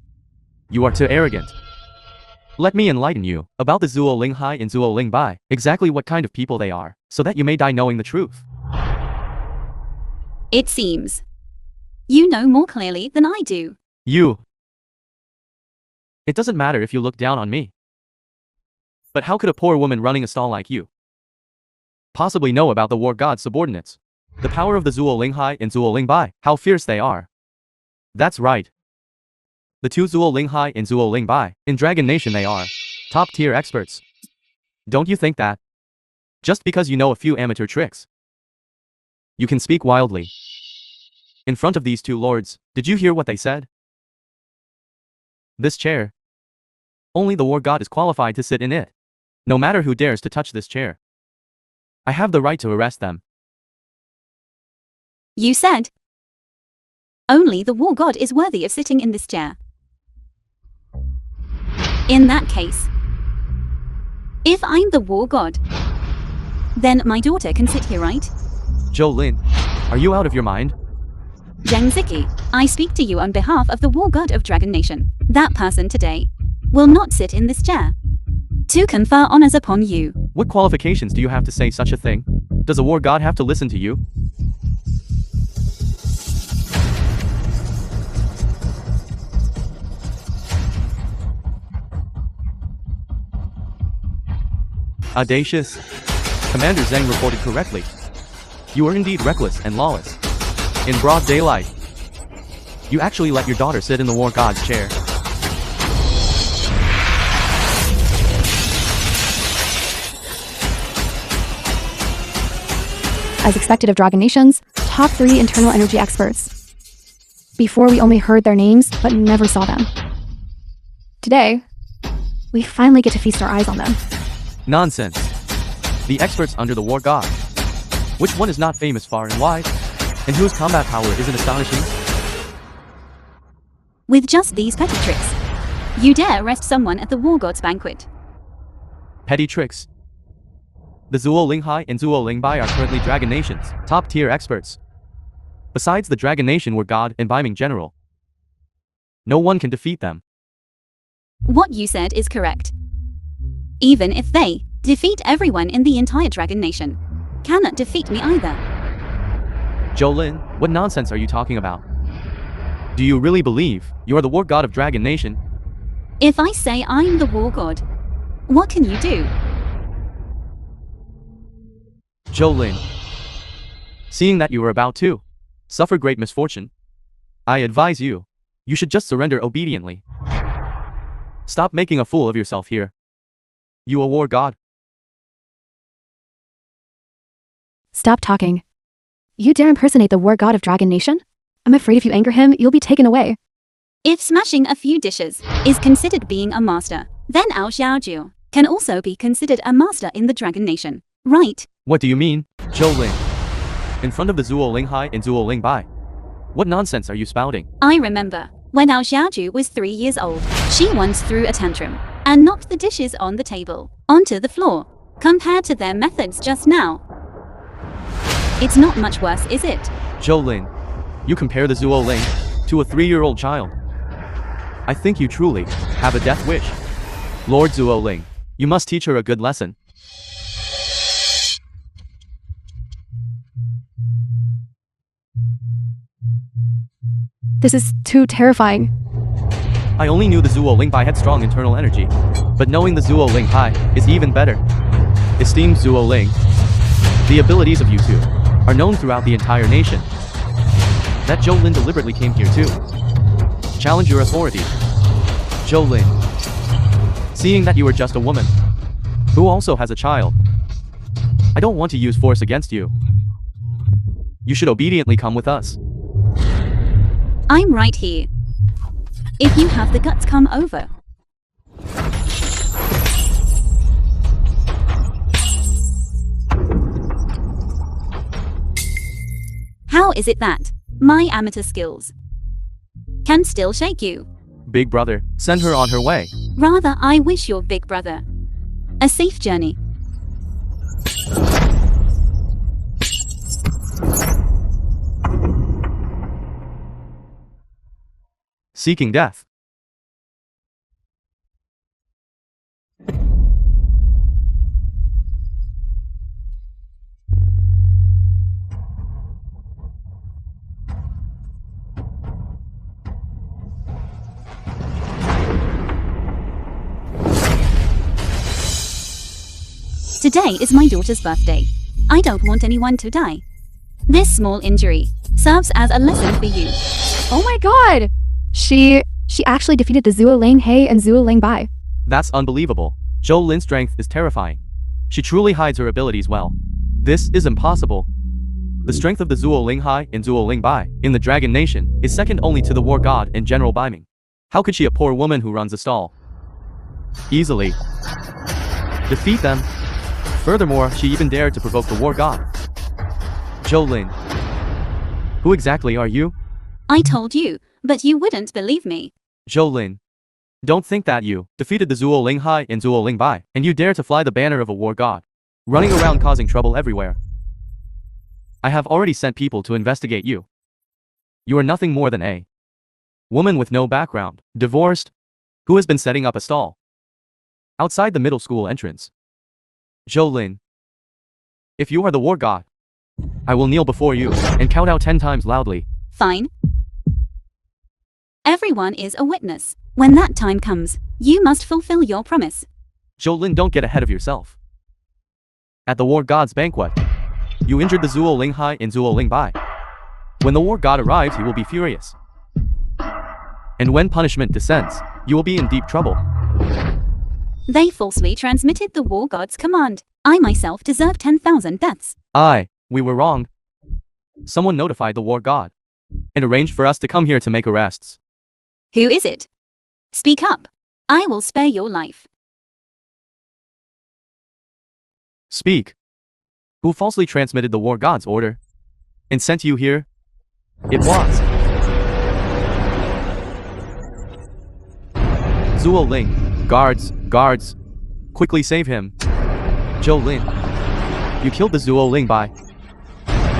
you are too arrogant. Let me enlighten you about the Zuo Linghai and Zuo Lingbai, exactly what kind of people they are, so that you may die knowing the truth. It seems you know more clearly than I do. You. It doesn't matter if you look down on me. But how could a poor woman running a stall like you possibly know about the war god's subordinates? The power of the Zuo Linghai and Zuo Lingbai, how fierce they are. That's right. The two Zuo Linghai and Zuo Lingbai, in Dragon Nation they are top-tier experts. Don't you think that? Just because you know a few amateur tricks, you can speak wildly. In front of these two lords, did you hear what they said? This chair Only the war god is qualified to sit in it. No matter who dares to touch this chair. I have the right to arrest them. You said only the war god is worthy of sitting in this chair. In that case, if I'm the war god, then my daughter can sit here, right? Jolin, are you out of your mind? Jang Xi, I speak to you on behalf of the war god of Dragon Nation. That person today will not sit in this chair to confer honors upon you. What qualifications do you have to say such a thing? Does a war god have to listen to you? Audacious. Commander Zheng reported correctly. You are indeed reckless and lawless. In broad daylight, you actually let your daughter sit in the war god's chair. As expected of Dragon Nations, top 3 internal energy experts. Before we only heard their names, but never saw them. Today, we finally get to feast our eyes on them. Nonsense. The experts under the war god. Which one is not famous far and wide? And whose combat power isn't astonishing? With just these petty tricks, you dare arrest someone at the war god's banquet. Petty tricks. The Zuo Linghai and Zuo Lingbai are currently Dragon Nation's top-tier experts. Besides the Dragon Nation war god and Biming general, no one can defeat them. What you said is correct. Even if they defeat everyone in the entire Dragon Nation, cannot defeat me either. Jolin, what nonsense are you talking about? Do you really believe you are the war god of Dragon Nation? If I say I'm the war god, what can you do? Jolin, seeing that you are about to suffer great misfortune, I advise you should just surrender obediently. Stop making a fool of yourself here. You a war god? Stop talking. You dare impersonate the war god of Dragon Nation? I'm afraid if you anger him, you'll be taken away. If smashing a few dishes is considered being a master, then Ao Xiaojiu can also be considered a master in the Dragon Nation, right? What do you mean, Jolin? In front of the Zuo Linghai and Zuo Lingbai? What nonsense are you spouting? I remember when Ao Xiaojiu was 3 years old, she once threw a tantrum and knocked the dishes on the table onto the floor. Compared to their methods just now, it's not much worse, is it? Jolin, you compare the Zuo Ling to a 3-year-old child. I think you truly have a death wish. Lord Zuo Ling, you must teach her a good lesson. This is too terrifying. I only knew the Zuo Lingbai had strong internal energy, but knowing the Zuo Linghai is even better. Esteemed Zuo Ling, the abilities of you two are known throughout the entire nation. That Jolin deliberately came here too. Challenge your authority. Jolin, seeing that you are just a woman who also has a child, I don't want to use force against you. You should obediently come with us. I'm right here. If you have the guts, come over. How is it that my amateur skills can still shake you? Big brother, send her on her way. Rather, I wish your big brother a safe journey. Seeking death. Today is my daughter's birthday. I don't want anyone to die. This small injury serves as a lesson for you. Oh my god! She actually defeated the Zuo Linghai and Zuo Lingbai. That's unbelievable. Zhou Lin's strength is terrifying. She truly hides her abilities well. This is impossible. The strength of the Zuo Linghai and Zuo Lingbai in the Dragon Nation is second only to the war god and General Biming. How could she, a poor woman who runs a stall, Easily. Defeat them. Furthermore, she even dared to provoke the war god. Jolin. Who exactly are you? I told you, but you wouldn't believe me. Jolin. Don't think that you defeated the Zuo Linghai and Zuo Lingbai, and you dare to fly the banner of a war god, running around causing trouble everywhere. I have already sent people to investigate you. You are nothing more than a woman with no background, divorced, who has been setting up a stall outside the middle school entrance. Jolin. If you are the war god, I will kneel before you and count out 10 times loudly. Fine. Everyone is a witness. When that time comes, you must fulfill your promise. Jolin, don't get ahead of yourself. At the war god's banquet, you injured the Zuo Linghai and Zuo Lingbai. When the war god arrives, he will be furious. And when punishment descends, you will be in deep trouble. They falsely transmitted the war god's command. I myself deserve 10,000 deaths. We were wrong. Someone notified the war god and arranged for us to come here to make arrests. Who is it? Speak up. I will spare your life. Speak. Who falsely transmitted the war god's order and sent you here? It was Zuo Ling. Guards. Quickly save him. Jolin. You killed the Zuo Lingbai.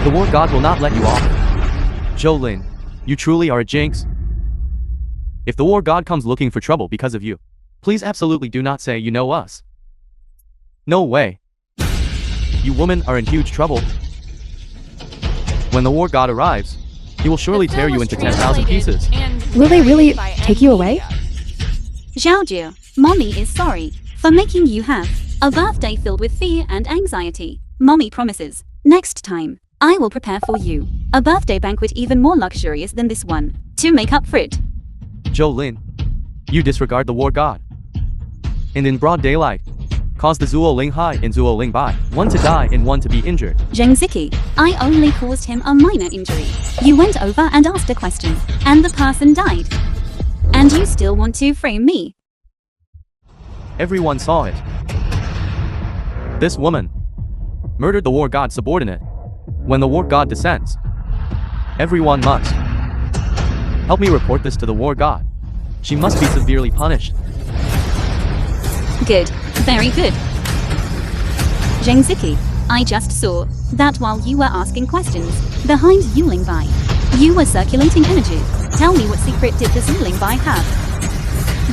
The war god will not let you off. Jolin. You truly are a jinx. If the war god comes looking for trouble because of you, please absolutely do not say you know us. No way. You women are in huge trouble. When the war god arrives, he will surely The tear film you was into 10,000 pieces. translated and Will they really narrated by take you away? Xiaojie, Mommy is sorry for making you have a birthday filled with fear and anxiety. Mommy promises, next time, I will prepare for you a birthday banquet even more luxurious than this one, to make up for it. Jolin, you disregard the war god. And in broad daylight, cause the Zuo Linghai and Zuo Lingbai, one to die and one to be injured. Zheng Xi, I only caused him a minor injury. You went over and asked a question, and the person died. And you still want to frame me? Everyone saw it. This woman murdered the war god's subordinate. When the war god descends, everyone must help me report this to the war god. She must be severely punished. Good. Very good. Zheng Xi, I just saw that while you were asking questions behind Yuling Bai, you were circulating energy. Tell me what secret did this Yuling Bai have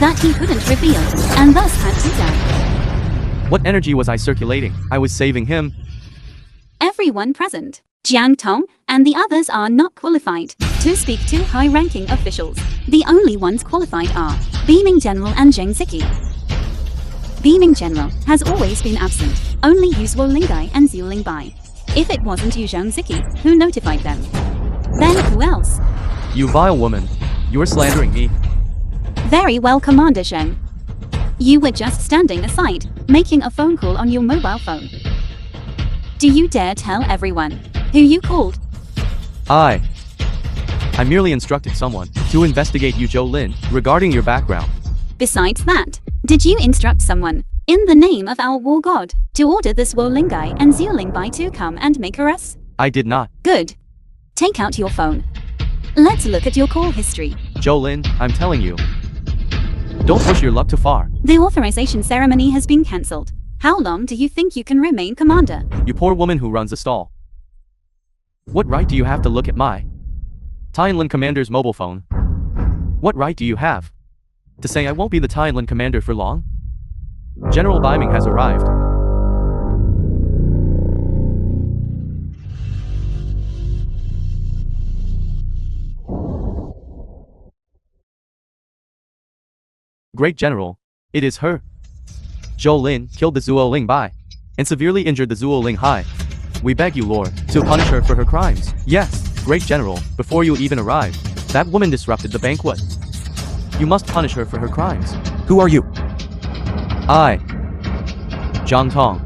that he couldn't reveal and thus had to die? What energy was I circulating? I was saving him. Everyone present, Jiang Tong and the others are not qualified to speak to high-ranking officials. The only ones qualified are Beaming General and Zheng Xi. Beaming General has always been absent. Only Yu Zuo Lingai and Xiu Lingbai. If it wasn't Yu Zhang Xi who notified them, then who else? You vile woman. You are slandering me. Very well, Commander Zheng. You were just standing aside, making a phone call on your mobile phone. Do you dare tell everyone who you called? I merely instructed someone to investigate you, Jolin, regarding your background. Besides that, did you instruct someone, in the name of our war god, to order the Zuo Lingai and Xiu Lingbai to come and make arrests? I did not. Good. Take out your phone. Let's look at your call history. Jolin, I'm telling you. Don't push your luck too far. The authorization ceremony has been cancelled. How long do you think you can remain commander? You poor woman who runs a stall. What right do you have to look at my Tianlin commander's mobile phone? What right do you have to say I won't be the Tianlin commander for long? General Biming has arrived. Great General, it is her. Jolin killed the Zuo Lingbai and severely injured the Zuo Linghai. We beg you, Lord, to punish her for her crimes. Yes, Great General, before you even arrived, that woman disrupted the banquet. You must punish her for her crimes. Who are you? I, Zhang Tong.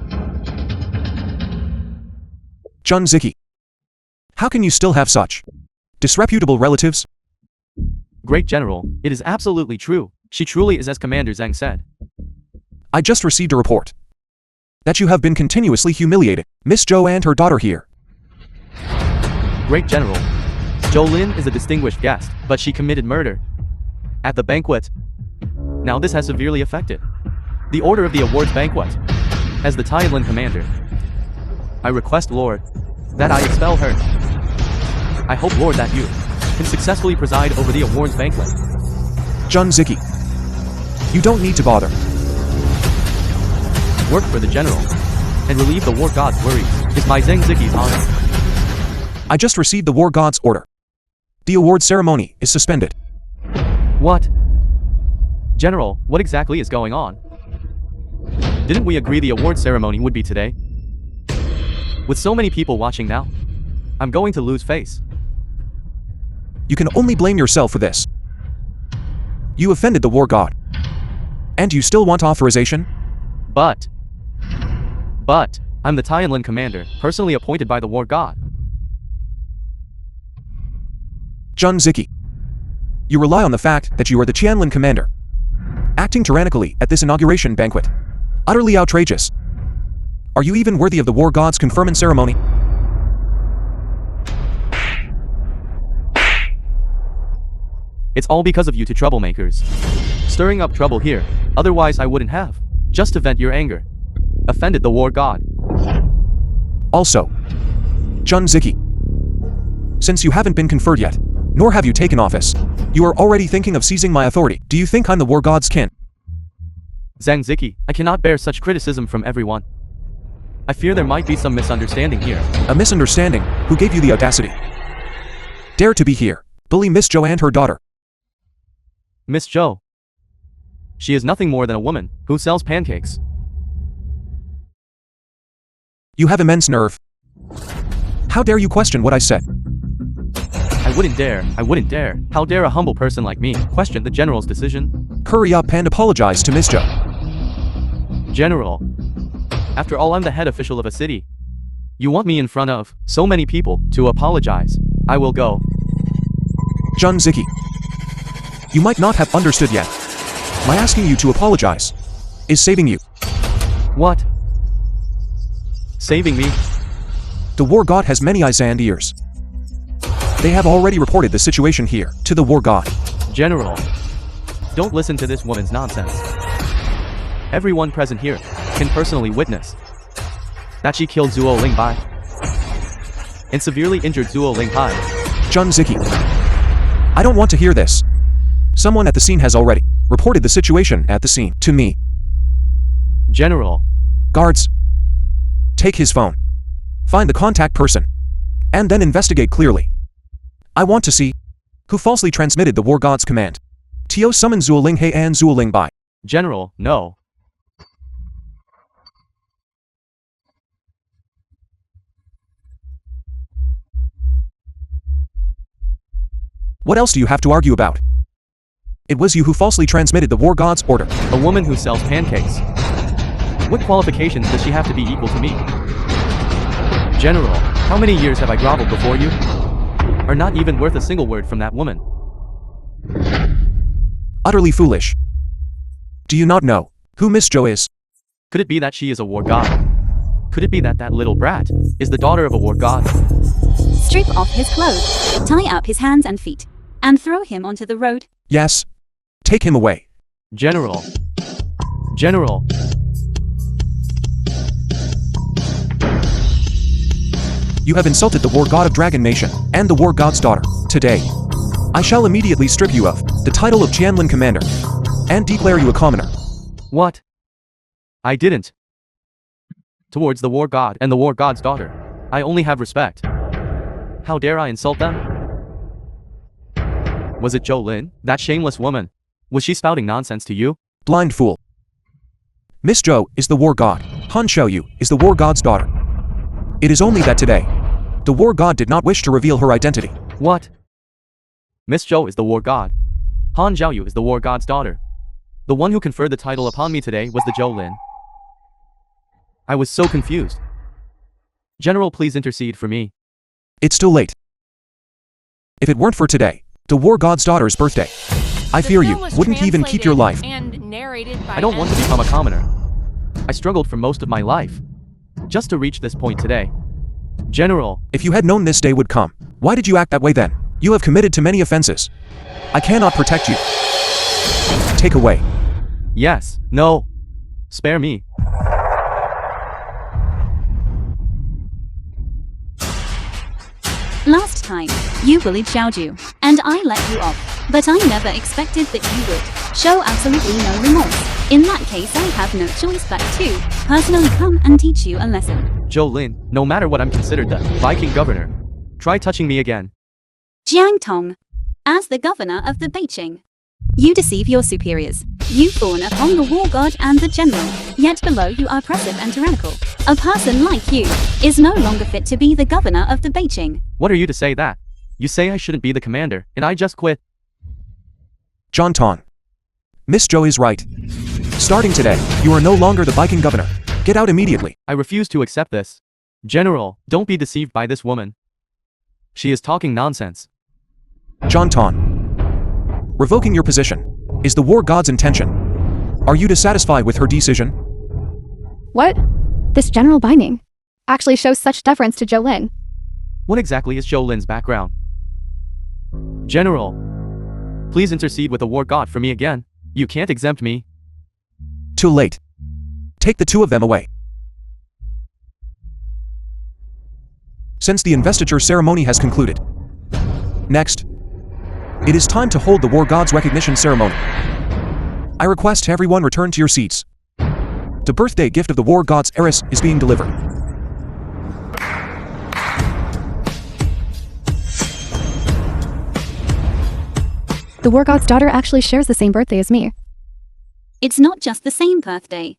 Jun Ziki. How can you still have such disreputable relatives? Great General, it is absolutely true. She truly is as Commander Zheng said. I just received a report that you have been continuously humiliated. Miss Zhou and her daughter here. Great General. Jolin is a distinguished guest, but she committed murder at the banquet. Now this has severely affected the order of the awards banquet. As the Thailand commander, I request, Lord, that I expel her. I hope, Lord, that you can successfully preside over the awards banquet. Jun Ziki. You don't need to bother. Work for the general and relieve the war god's worries is my Zheng Ziki's honor. I just received the war god's order. The award ceremony is suspended. What? General, what exactly is going on? Didn't we agree the award ceremony would be today? With so many people watching now, I'm going to lose face. You can only blame yourself for this. You offended the war god. And you still want authorization? But, I'm the Thailand commander, personally appointed by the war god. Jun Ziki. You rely on the fact that you are the Tianlin commander, acting tyrannically at this inauguration banquet. Utterly outrageous. Are you even worthy of the war god's conferment ceremony? It's all because of you two troublemakers. Stirring up trouble here, otherwise I wouldn't have. Just to vent your anger. Offended the war god. Also, Jun Ziki. Since you haven't been conferred yet, nor have you taken office, you are already thinking of seizing my authority. Do you think I'm the war god's kin? Zhang Ziki, I cannot bear such criticism from everyone. I fear there might be some misunderstanding here. A misunderstanding? Who gave you the audacity? Dare to be here, bully Miss Zhou and her daughter. Miss Zhou. She is nothing more than a woman who sells pancakes. You have immense nerve. How dare you question what I said? I wouldn't dare. How dare a humble person like me question the general's decision? Hurry up and apologize to Miss Zhou. General. After all, I'm the head official of a city. You want me in front of so many people to apologize. I will go. Jun Ziki. You might not have understood yet. My asking you to apologize is saving you. What? Saving me? The war god has many eyes and ears. They have already reported the situation here to the war god. General. Don't listen to this woman's nonsense. Everyone present here can personally witness that she killed Zhuo Lingbai and severely injured Zhuo Lingbai. Jun Ziki. I don't want to hear this. Someone at the scene has already reported the situation at the scene to me. General. Guards. Take his phone. Find the contact person. And then investigate clearly. I want to see who falsely transmitted the war god's command. Tio summon Zhuo Linghe and Zhuo Lingbai. General, no. What else do you have to argue about? It was you who falsely transmitted the war god's order. A woman who sells pancakes. What qualifications does she have to be equal to me? General, how many years have I groveled before you? Are not even worth a single word from that woman. Utterly foolish. Do you not know who Miss Zhou is? Could it be that she is a war god? Could it be that that little brat is the daughter of a war god? Strip off his clothes, tie up his hands and feet, and throw him onto the road. Yes. Take him away. General. General. You have insulted the war god of Dragon Nation and the war god's daughter. Today, I shall immediately strip you of the title of Tianlin Commander and declare you a commoner. What? I didn't. Towards the war god and the war god's daughter, I only have respect. How dare I insult them? Was it Zhou Lin, that shameless woman? Was she spouting nonsense to you? Blind fool. Miss Zhou is the war god. Han Xiaoyu is the war god's daughter. It is only that today, the war god did not wish to reveal her identity. What? Miss Zhou is the war god. Han Xiaoyu is the war god's daughter. The one who conferred the title upon me today was the Zhou Lin. I was so confused. General, please intercede for me. It's too late. If it weren't for today, the war god's daughter's birthday, I fear you wouldn't even keep your life. And narrated by I don't want to become a commoner. I struggled for most of my life, just to reach this point today. General, If you had known this day would come, why did you act that way then? You have committed to many offenses. I cannot protect you. Take away. yes, no. Spare me. Last time, you bullied Xiaoju, and I let you off. But I never expected that you would show absolutely no remorse. In that case, I have no choice but to personally come and teach you a lesson. Jolin, no matter what I'm considered the Viking governor. Try touching me again. Jiang Tong, as the governor of the Beiqing, you deceive your superiors. You fawn upon the war god and the general, yet below you are oppressive and tyrannical. A person like you is no longer fit to be the governor of the Beiqing. What are you to say that? You say I shouldn't be the commander, and I just quit. John Ton. Miss Zhou is right. Starting today, you are no longer the Viking governor. Get out immediately. I refuse to accept this. General, don't be deceived by this woman. She is talking nonsense. John Ton. Revoking your position is the war god's intention. Are you dissatisfied with her decision? What? This general binding actually shows such deference to Jolin. What exactly is Jolin's background? General, please intercede with the war god for me again. You can't exempt me. Too late. Take the two of them away. Since the investiture ceremony has concluded. Next, it is time to hold the war god's recognition ceremony. I request everyone return to your seats. The birthday gift of the war god's heiress is being delivered. The war god's daughter actually shares the same birthday as me. It's not just the same birthday.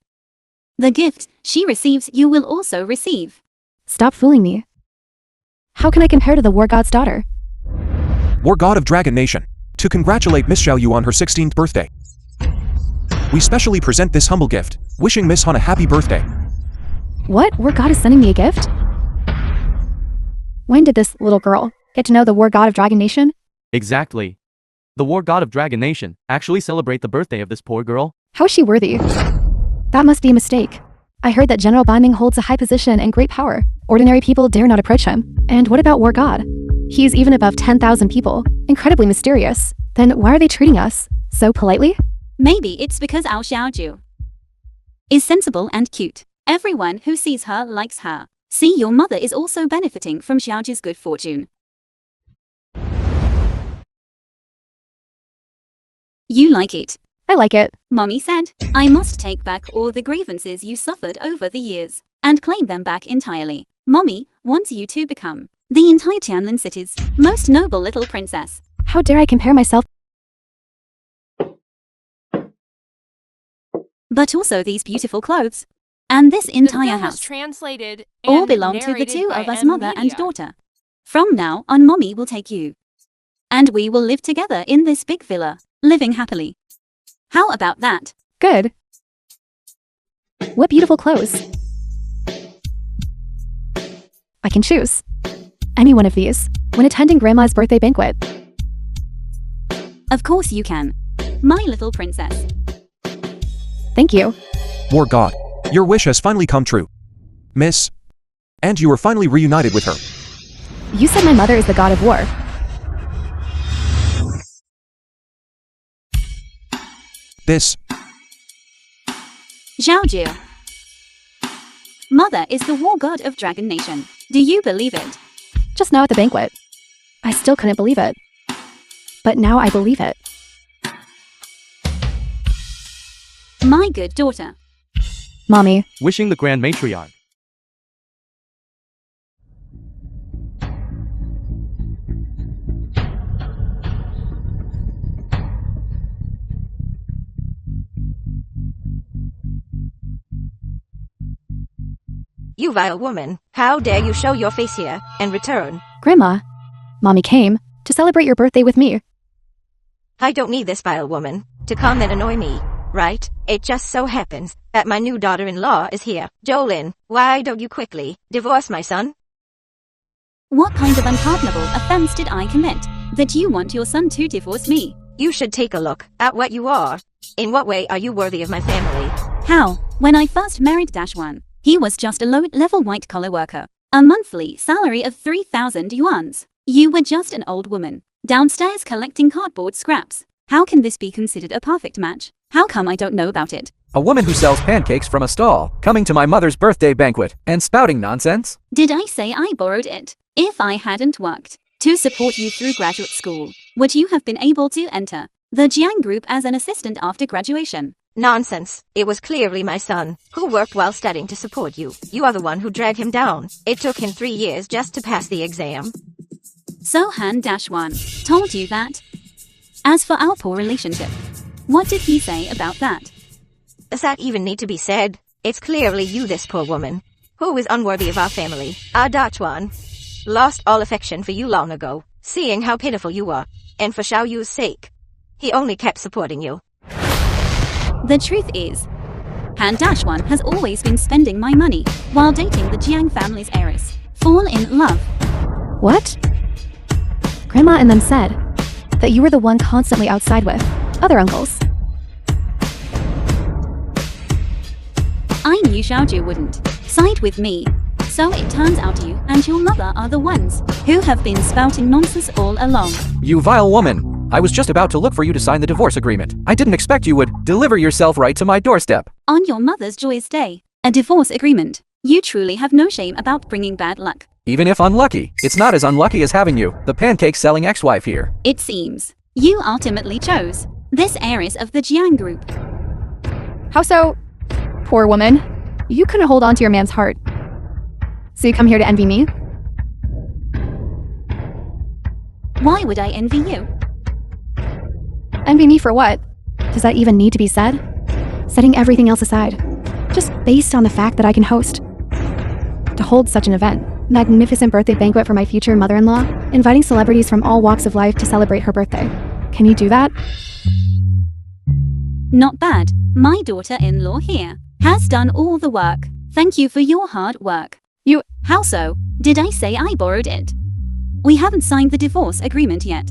The gift she receives, you will also receive. Stop fooling me. How can I compare to the war god's daughter? War god of Dragon Nation, to congratulate Miss Xiao Yu on her 16th birthday. We specially present this humble gift, wishing Miss Han a happy birthday. What? War god is sending me a gift? When did this little girl get to know the war god of Dragon Nation? Exactly. The war god of Dragon Nation actually celebrate the birthday of this poor girl. How is she worthy? That must be a mistake. I heard that General Binding holds a high position and great power. Ordinary people dare not approach him. And what about war god? He's even above 10,000 people. Incredibly mysterious. Then why are they treating us so politely? Maybe it's because Ao Xiaoju is sensible and cute. Everyone who sees her likes her. See, your mother is also benefiting from Xiaoju's good fortune. You like it? I like it. Mommy said, I must take back all the grievances you suffered over the years and claim them back entirely. Mommy wants you to become the entire Tianlin city's most noble little princess. How dare I compare myself? But also these beautiful clothes and this entire The film was house translated all and belong to the narrated two by of us, M mother and Media. daughter. From now on, Mommy will take you. And we will live together in this big villa, living happily. How about that? Good. What beautiful clothes. I can choose any one of these when attending Grandma's birthday banquet. Of course you can, my little princess. Thank you. War god, your wish has finally come true. Miss. And you are finally reunited with her. You said my mother is the god of war. This. Xiaoju. Mother is the war god of Dragon Nation. Do you believe it? Just now at the banquet. I still couldn't believe it. But now I believe it. My good daughter. Mommy, Wishing the Grand Matriarch. You vile woman, how dare you show your face here and return? Grandma. Mommy came to celebrate your birthday with me. I don't need this vile woman to come and annoy me, right? It just so happens that my new daughter-in-law is here. Jolin, why don't you quickly divorce my son? What kind of unpardonable offense did I commit that you want your son to divorce me? You should take a look at what you are. In what way are you worthy of my family? How? When I first married -1, he was just a low-level white-collar worker. A monthly salary of 3,000 yuans. You were just an old woman, downstairs collecting cardboard scraps. How can this be considered a perfect match? How come I don't know about it? A woman who sells pancakes from a stall, coming to my mother's birthday banquet, and spouting nonsense? Did I say I borrowed it? If I hadn't worked to support you through graduate school, would you have been able to enter the Jiang group as an assistant after graduation? Nonsense. It was clearly my son, who worked while studying to support you. You are the one who dragged him down. It took him 3 years just to pass the exam. So Han-1 told you that? As for our poor relationship, what did he say about that? Does that even need to be said? It's clearly you, this poor woman, who is unworthy of our family. Our Dachwan lost all affection for you long ago, seeing how pitiful you are, and for Xiao Yu's sake, he only kept supporting you. The truth is, Han-1 has always been spending my money while dating the Jiang family's heiress. Fall in love. What? Grandma and them said that you were the one constantly outside with other uncles. I knew Xiaoju wouldn't side with me, so it turns out you and your mother are the ones who have been spouting nonsense all along. You vile woman! I was just about to look for you to sign the divorce agreement. I didn't expect you would deliver yourself right to my doorstep. On your mother's joyous day, a divorce agreement. You truly have no shame about bringing bad luck. Even if unlucky, it's not as unlucky as having you, the pancake-selling ex-wife here. It seems you ultimately chose this heiress of the Jiang group. How so? Poor woman. You couldn't hold on to your man's heart. So you come here to envy me? Why would I envy you? Envy me for what? Does that even need to be said? Setting everything else aside, just based on the fact that I can host. To hold such an event, magnificent birthday banquet for my future mother-in-law, inviting celebrities from all walks of life to celebrate her birthday. Can you do that? Not bad. My daughter-in-law here has done all the work. Thank you for your hard work. You... How so? Did I say I borrowed it? We haven't signed the divorce agreement yet.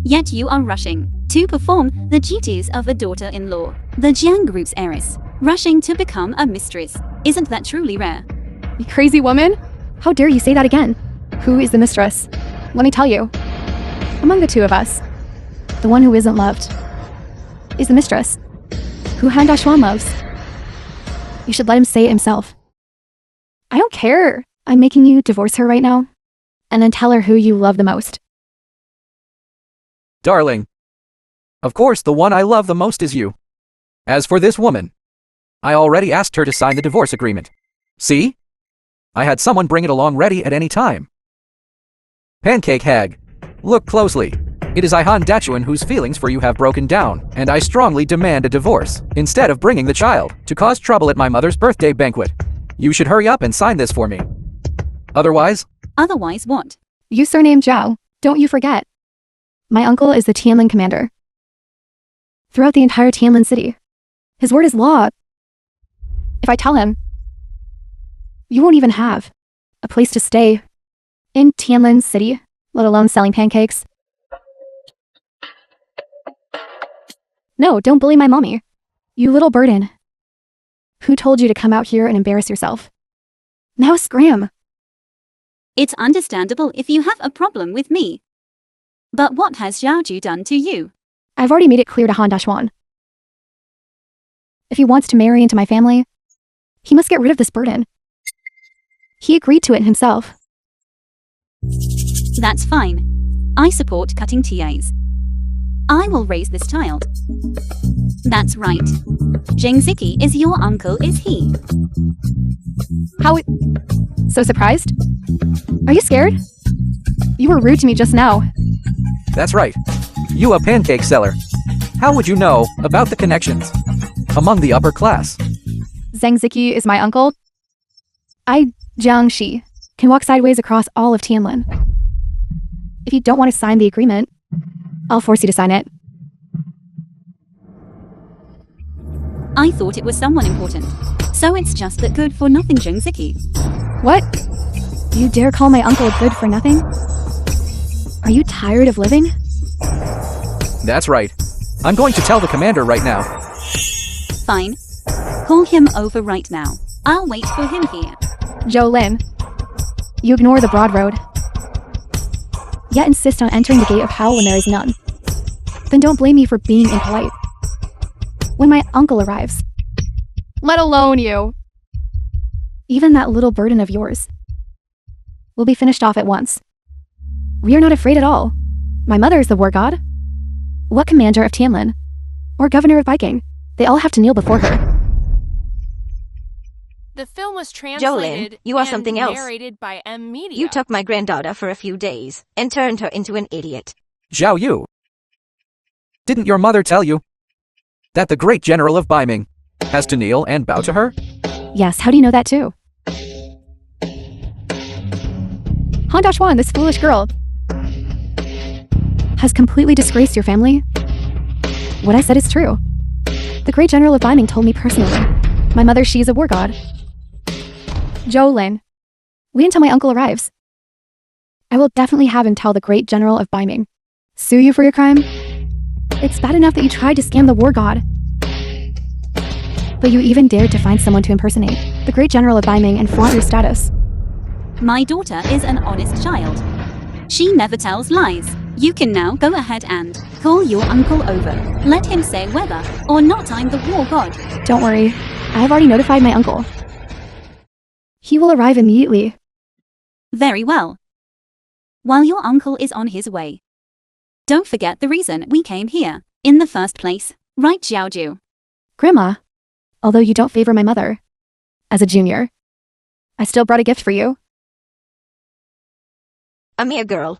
Yet you are rushing to perform the duties of a daughter-in-law, the Jiang group's heiress, rushing to become a mistress. Isn't that truly rare? You crazy woman? How dare you say that again? Who is the mistress? Let me tell you. Among the two of us, the one who isn't loved is the mistress, who Han Dashuan loves. You should let him say it himself. I don't care. I'm making you divorce her right now, and then tell her who you love the most. Darling. Of course, the one I love the most is you. As for this woman, I already asked her to sign the divorce agreement. See? I had someone bring it along ready at any time. Pancake hag, look closely. It is I Han Dachuan whose feelings for you have broken down, and I strongly demand a divorce, instead of bringing the child to cause trouble at my mother's birthday banquet. You should hurry up and sign this for me. Otherwise? Otherwise what? You surnamed Zhao, don't you forget. My uncle is the Tianlin commander. Throughout the entire Tianlin city, his word is law. If I tell him, you won't even have a place to stay in Tianlin city, let alone selling pancakes. No, don't bully my mommy. You little burden. Who told you to come out here and embarrass yourself? Now scram. It's understandable if you have a problem with me. But what has Xiaoju done to you? I've already made it clear to Han Dashuan. If he wants to marry into my family, he must get rid of this burden. He agreed to it himself. That's fine. I support cutting TAs. I will raise this child. That's right. Zheng Xi is your uncle, is he? How so surprised? Are you scared? You were rude to me just now. That's right. You a pancake seller. How would you know about the connections among the upper class? Zheng Xi is my uncle. I, Jang Xi, can walk sideways across all of Tianlin. If you don't want to sign the agreement, I'll force you to sign it. I thought it was someone important. So it's just that good-for-nothing Zheng Xi. What? You dare call my uncle good for nothing? Are you tired of living? That's right. I'm going to tell the commander right now. Fine. Call him over right now. I'll wait for him here. Jolin, you ignore the broad road, yet insist on entering the gate of hell when there is none. Then don't blame me for being impolite. When my uncle arrives, let alone you, even that little burden of yours will be finished off at once. We are not afraid at all. My mother is the war god. What commander of Tianlin or governor of Viking? They all have to kneel before her. The film was translated you are and something else. narrated by M Media. You took my granddaughter for a few days and turned her into an idiot. Zhao Yu. Didn't your mother tell you that the great general of Biming has to kneel and bow to her? Yes, how do you know that too? Han Dachuan, this foolish girl, has completely disgraced your family. What I said is true. The great general of Biming told me personally. My mother, she is a war god. Jolin, wait until my uncle arrives. I will definitely have him tell the great general of Biming. Sue you for your crime? It's bad enough that you tried to scam the war god, but you even dared to find someone to impersonate the great general of Biming and flaunt your status. My daughter is an honest child. She never tells lies. You can now go ahead and call your uncle over. Let him say whether or not I'm the war god. Don't worry, I have already notified my uncle. He will arrive immediately. Very well. While your uncle is on his way, don't forget the reason we came here in the first place, right, Xiaoju? Grandma, although you don't favor my mother, as a junior, I still brought a gift for you. A mere girl.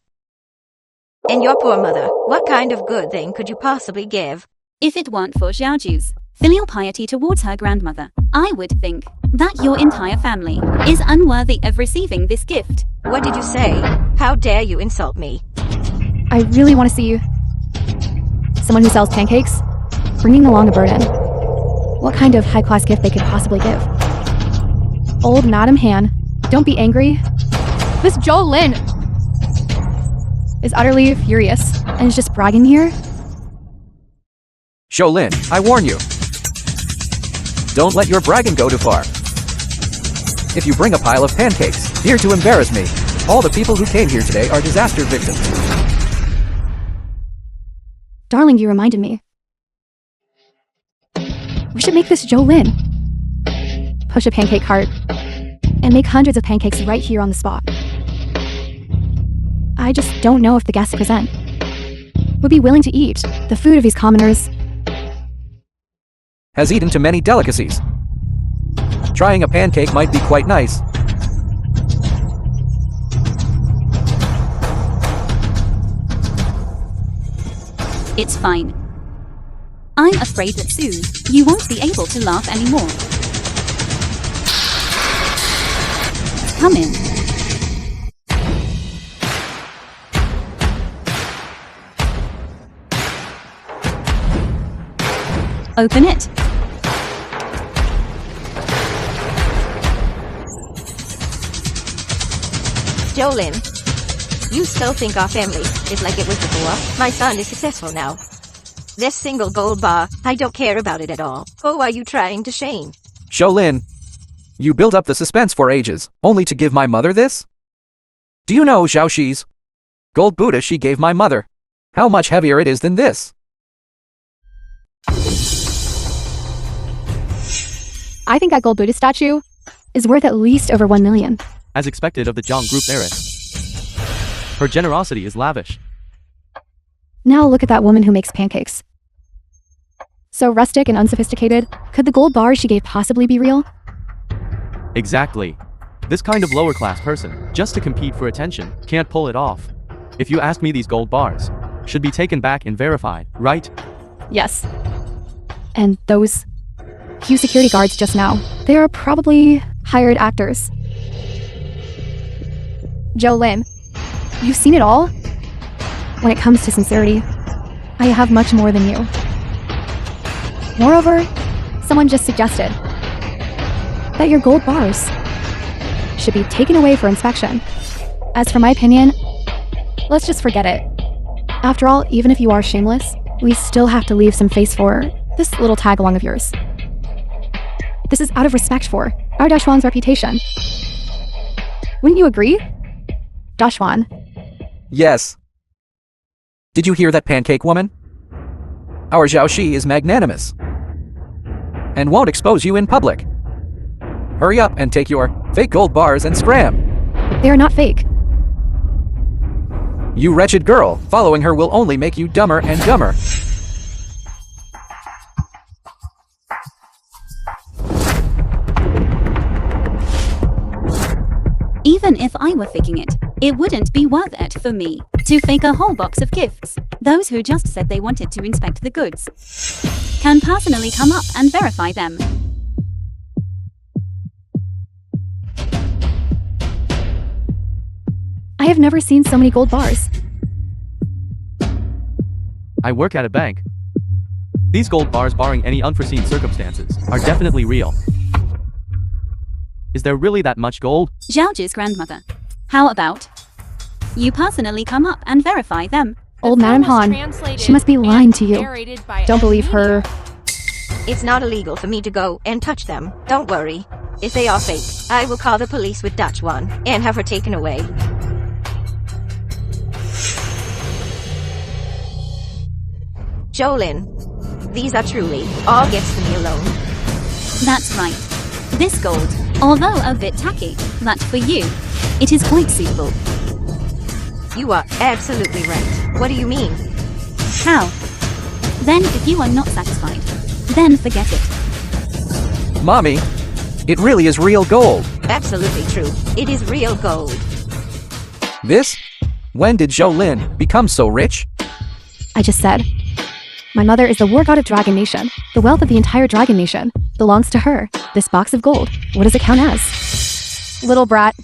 And your poor mother, what kind of good thing could you possibly give? If it weren't for Xiaoju's filial piety towards her grandmother, I would think that your entire family is unworthy of receiving this gift. What did you say? How dare you insult me? I really want to see someone who sells pancakes, bringing along a burden. What kind of high-class gift they could possibly give? Old Madam Han, don't be angry. This Jolin is utterly furious and is just bragging here. Jolin, I warn you. Don't let your bragging go too far. If you bring a pile of pancakes here to embarrass me, all the people who came here today are disaster victims. Darling, you reminded me. We should make this Jolin push a pancake cart and make hundreds of pancakes right here on the spot. I just don't know if the guests present would be willing to eat the food of these commoners. Has eaten too many delicacies. Trying a pancake might be quite nice. It's fine. I'm afraid that soon you won't be able to laugh anymore. Come in. Open it. Jolin, you still think our family is like it was before? My son is successful now. This single gold bar, I don't care about it at all. Who are you trying to shame? Jolin, you built up the suspense for ages, only to give my mother this? Do you know Zhao Xi's gold Buddha she gave my mother? How much heavier it is than this? I think that gold Buddha statue is worth at least over 1 million. As expected of the Zhang group heiress. Her generosity is lavish. Now look at that woman who makes pancakes. So rustic and unsophisticated, could the gold bars she gave possibly be real? Exactly. This kind of lower class person, just to compete for attention, can't pull it off. If you ask me, these gold bars should be taken back and verified, right? Yes. And those few security guards just now, they are probably hired actors. Jolin, you've seen it all? When it comes to sincerity, I have much more than you. Moreover, someone just suggested that your gold bars should be taken away for inspection. As for my opinion, let's just forget it. After all, even if you are shameless, we still have to leave some face for this little tag along of yours. This is out of respect for our Dashwan's reputation. Wouldn't you agree? Dashwan. Yes. Did you hear that, Pancake woman? Our Zhao Xi is magnanimous and won't expose you in public. Hurry up and take your fake gold bars and scram. They are not fake. You wretched girl, following her will only make you dumber and dumber. Even if I were faking it, it wouldn't be worth it for me to fake a whole box of gifts. Those who just said they wanted to inspect the goods can personally come up and verify them. I have never seen so many gold bars. I work at a bank. These gold bars, barring any unforeseen circumstances, are definitely real. Is there really that much gold? Zhaoji's grandmother. How about you personally come up and verify them? Old Madam Han, she must be lying to you. Don't believe her. It's not illegal for me to go and touch them. Don't worry. If they are fake, I will call the police with Dachwan and have her taken away. Jolin, these are truly all gifts for me alone. That's right. This gold, although a bit tacky, that for you, it is quite suitable. You are absolutely right. What do you mean? How? Then if you are not satisfied, then forget it. Mommy, it really is real gold. Absolutely true. It is real gold. This? When did Jolin become so rich? I just said. My mother is the war god of Dragon Nation. The wealth of the entire Dragon Nation belongs to her. This box of gold, what does it count as? Little brat.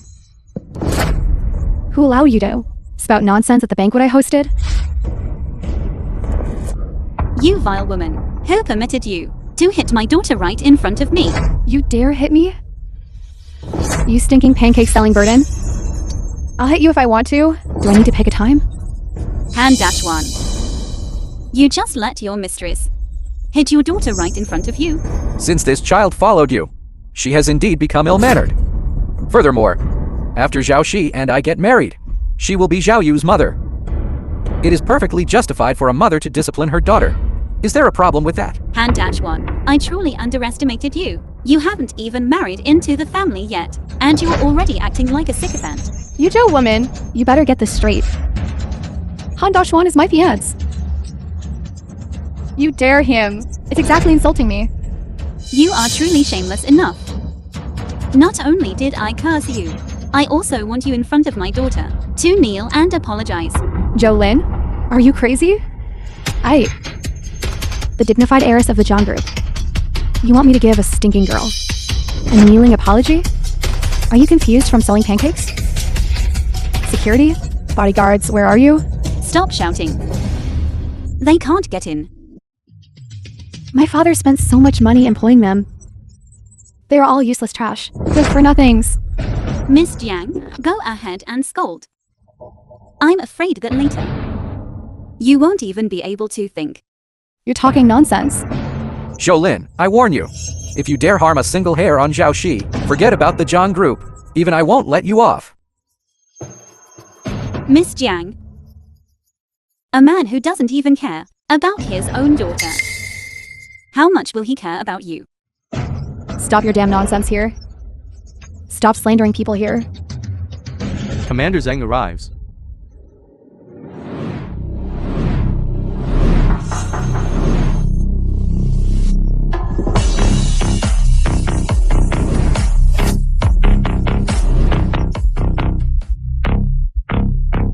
Who allowed you to spout nonsense at the banquet I hosted? You vile woman, who permitted you to hit my daughter right in front of me? You dare hit me? You stinking pancake selling burden? I'll hit you if I want to. Do I need to pick a time? Hand dash one. You just let your mistress hit your daughter right in front of you. Since this child followed you, she has indeed become ill-mannered. Furthermore, after Zhao Xi and I get married, she will be Zhao Yu's mother. It is perfectly justified for a mother to discipline her daughter. Is there a problem with that? Hand dash one. I truly underestimated you. You haven't even married into the family yet, and you're already acting like a sycophant. You Joe woman, you better get this straight. Han Dashwan is my fiance. You dare him. It's exactly insulting me. You are truly shameless enough. Not only did I curse you, I also want you in front of my daughter to kneel and apologize. Jolin, are you crazy? The dignified heiress of the Zhang group. You want me to give a stinking girl a kneeling apology? Are you confused from selling pancakes? Security? Bodyguards, where are you? Stop shouting. They can't get in. My father spent so much money employing them. They are all useless trash. Good for nothings. Miss Jiang, go ahead and scold. I'm afraid that later, you won't even be able to think. You're talking nonsense. Jolin, I warn you. If you dare harm a single hair on Zhao Xi, forget about the Zhang group. Even I won't let you off. Miss Jiang, a man who doesn't even care about his own daughter. How much will he care about you? Stop your damn nonsense here. Stop slandering people here. Commander Zheng arrives.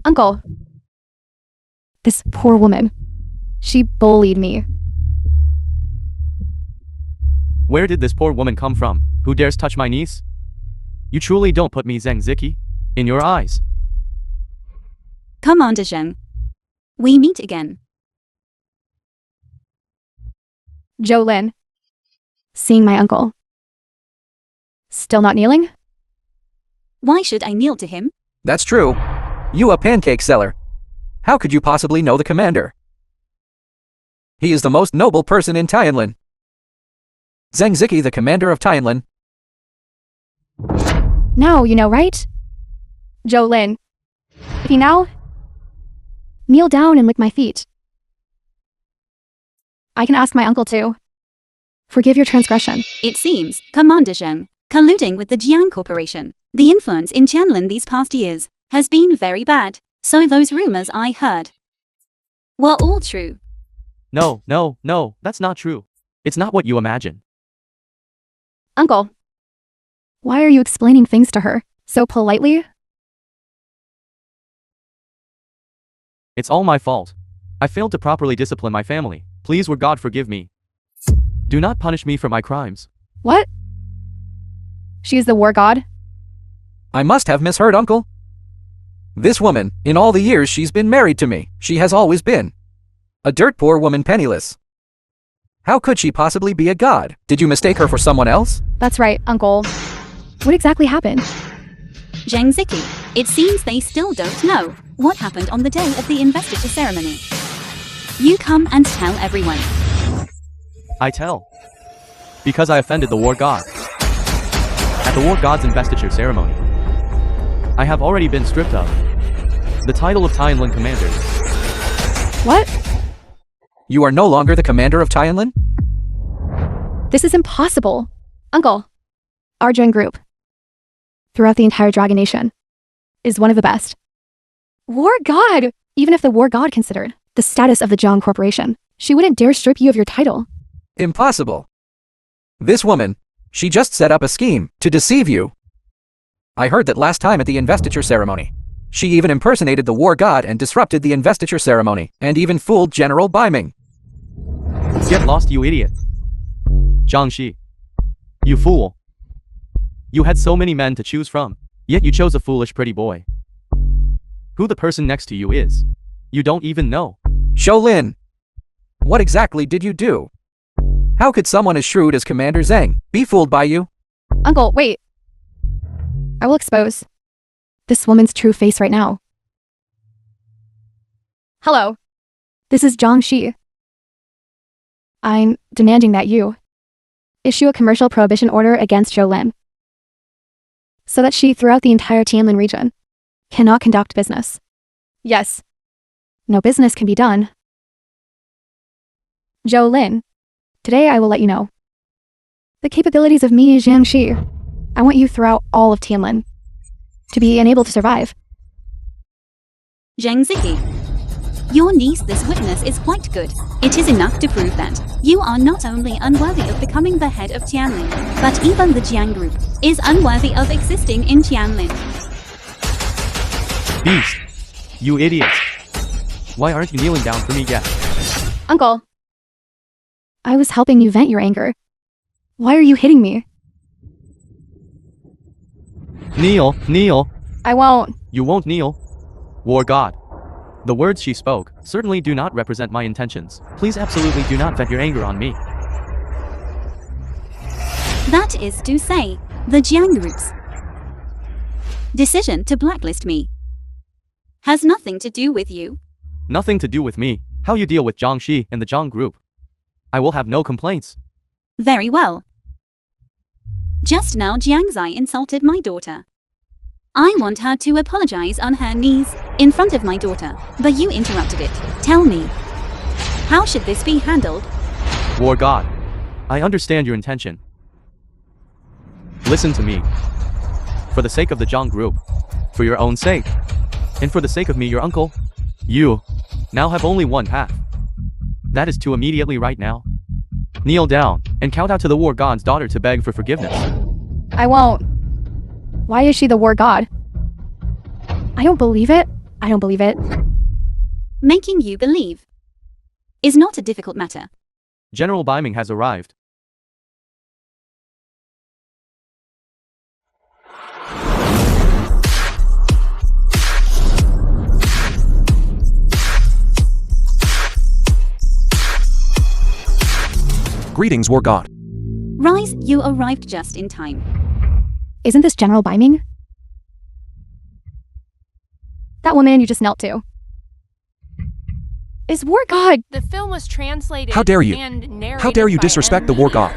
Uncle. This poor woman. She bullied me. Where did this poor woman come from? Who dares touch my niece? You truly don't put me, Zheng Ziki, in your eyes. Commander Zheng. We meet again. Jolin. Seeing my uncle. Still not kneeling? Why should I kneel to him? That's true. You a pancake seller. How could you possibly know the commander? He is the most noble person in Tianlin. Zheng Xi, the commander of Tianlin. Now you know, right? Jolin. If you now kneel down and lick my feet, I can ask my uncle to forgive your transgression. It seems, Commander Zheng, colluding with the Jiang Corporation, the influence in Tianlin these past years has been very bad, so those rumors I heard were all true. No, that's not true. It's not what you imagine. Uncle, why are you explaining things to her so politely? It's all my fault. I failed to properly discipline my family. Please, will God forgive me. Do not punish me for my crimes. What? She is the war god? I must have misheard, Uncle. This woman, in all the years she's been married to me, she has always been a dirt poor woman, penniless. How could she possibly be a god? Did you mistake her for someone else? That's right, Uncle. What exactly happened? Jang Xi, it seems they still don't know what happened on the day of the investiture ceremony. You come and tell everyone. I tell. Because I offended the war god. At the war god's investiture ceremony, I have already been stripped of the title of Tianlin commander. What? You are no longer the commander of Tianlin? This is impossible. Uncle, our Zheng group, throughout the entire Dragon Nation, is one of the best. War god! Even if the war god considered the status of the Zhang Corporation, she wouldn't dare strip you of your title. Impossible. This woman, she just set up a scheme to deceive you. I heard that last time at the investiture ceremony. She even impersonated the war god and disrupted the investiture ceremony, and even fooled General Biming. Get lost, you idiot. Jang Xi. You fool. You had so many men to choose from, yet you chose a foolish pretty boy. Who the person next to you is, you don't even know. Shaolin, what exactly did you do? How could someone as shrewd as Commander Zheng be fooled by you? Uncle, wait. I will expose this woman's true face right now. Hello. This is Jang Xi. I'm demanding that you issue a commercial prohibition order against Jolin, so that she, throughout the entire Tianlin region, cannot conduct business. Yes. No business can be done. Jolin, today I will let you know the capabilities of me, Jang Xi. I want you throughout all of Tianlin to be unable to survive. Zheng Xi, your niece, this witness, is quite good. It is enough to prove that you are not only unworthy of becoming the head of Tianlin, but even the Jiang group is unworthy of existing in Tianlin. Beast. You idiot. Why aren't you kneeling down for me yet? Uncle, I was helping you vent your anger. Why are you hitting me? Kneel. I won't. You won't kneel. War god. The words she spoke certainly do not represent my intentions. Please absolutely do not vent your anger on me. That is to say, the Jiang group's decision to blacklist me has nothing to do with you. Nothing to do with me. How you deal with Jang Xi and the Zhang group. I will have no complaints. Very well. Just now Jiang Xi insulted my daughter. I want her to apologize on her knees in front of my daughter, but you interrupted it. Tell me, how should this be handled? War god. I understand your intention. Listen to me. For the sake of the Zhang group, for your own sake, and for the sake of me, your uncle, you now have only one path. That is to immediately right now kneel down and count out to the war god's daughter to beg for forgiveness. I won't. Why is she the war god? I don't believe it. I don't believe it. Making you believe is not a difficult matter. General Biming has arrived. Greetings, war god. Rise, you arrived just in time. Isn't this General Biming? That woman you just knelt to. is war god. The film was translated How dare you? and narrated How dare you by disrespect the war god?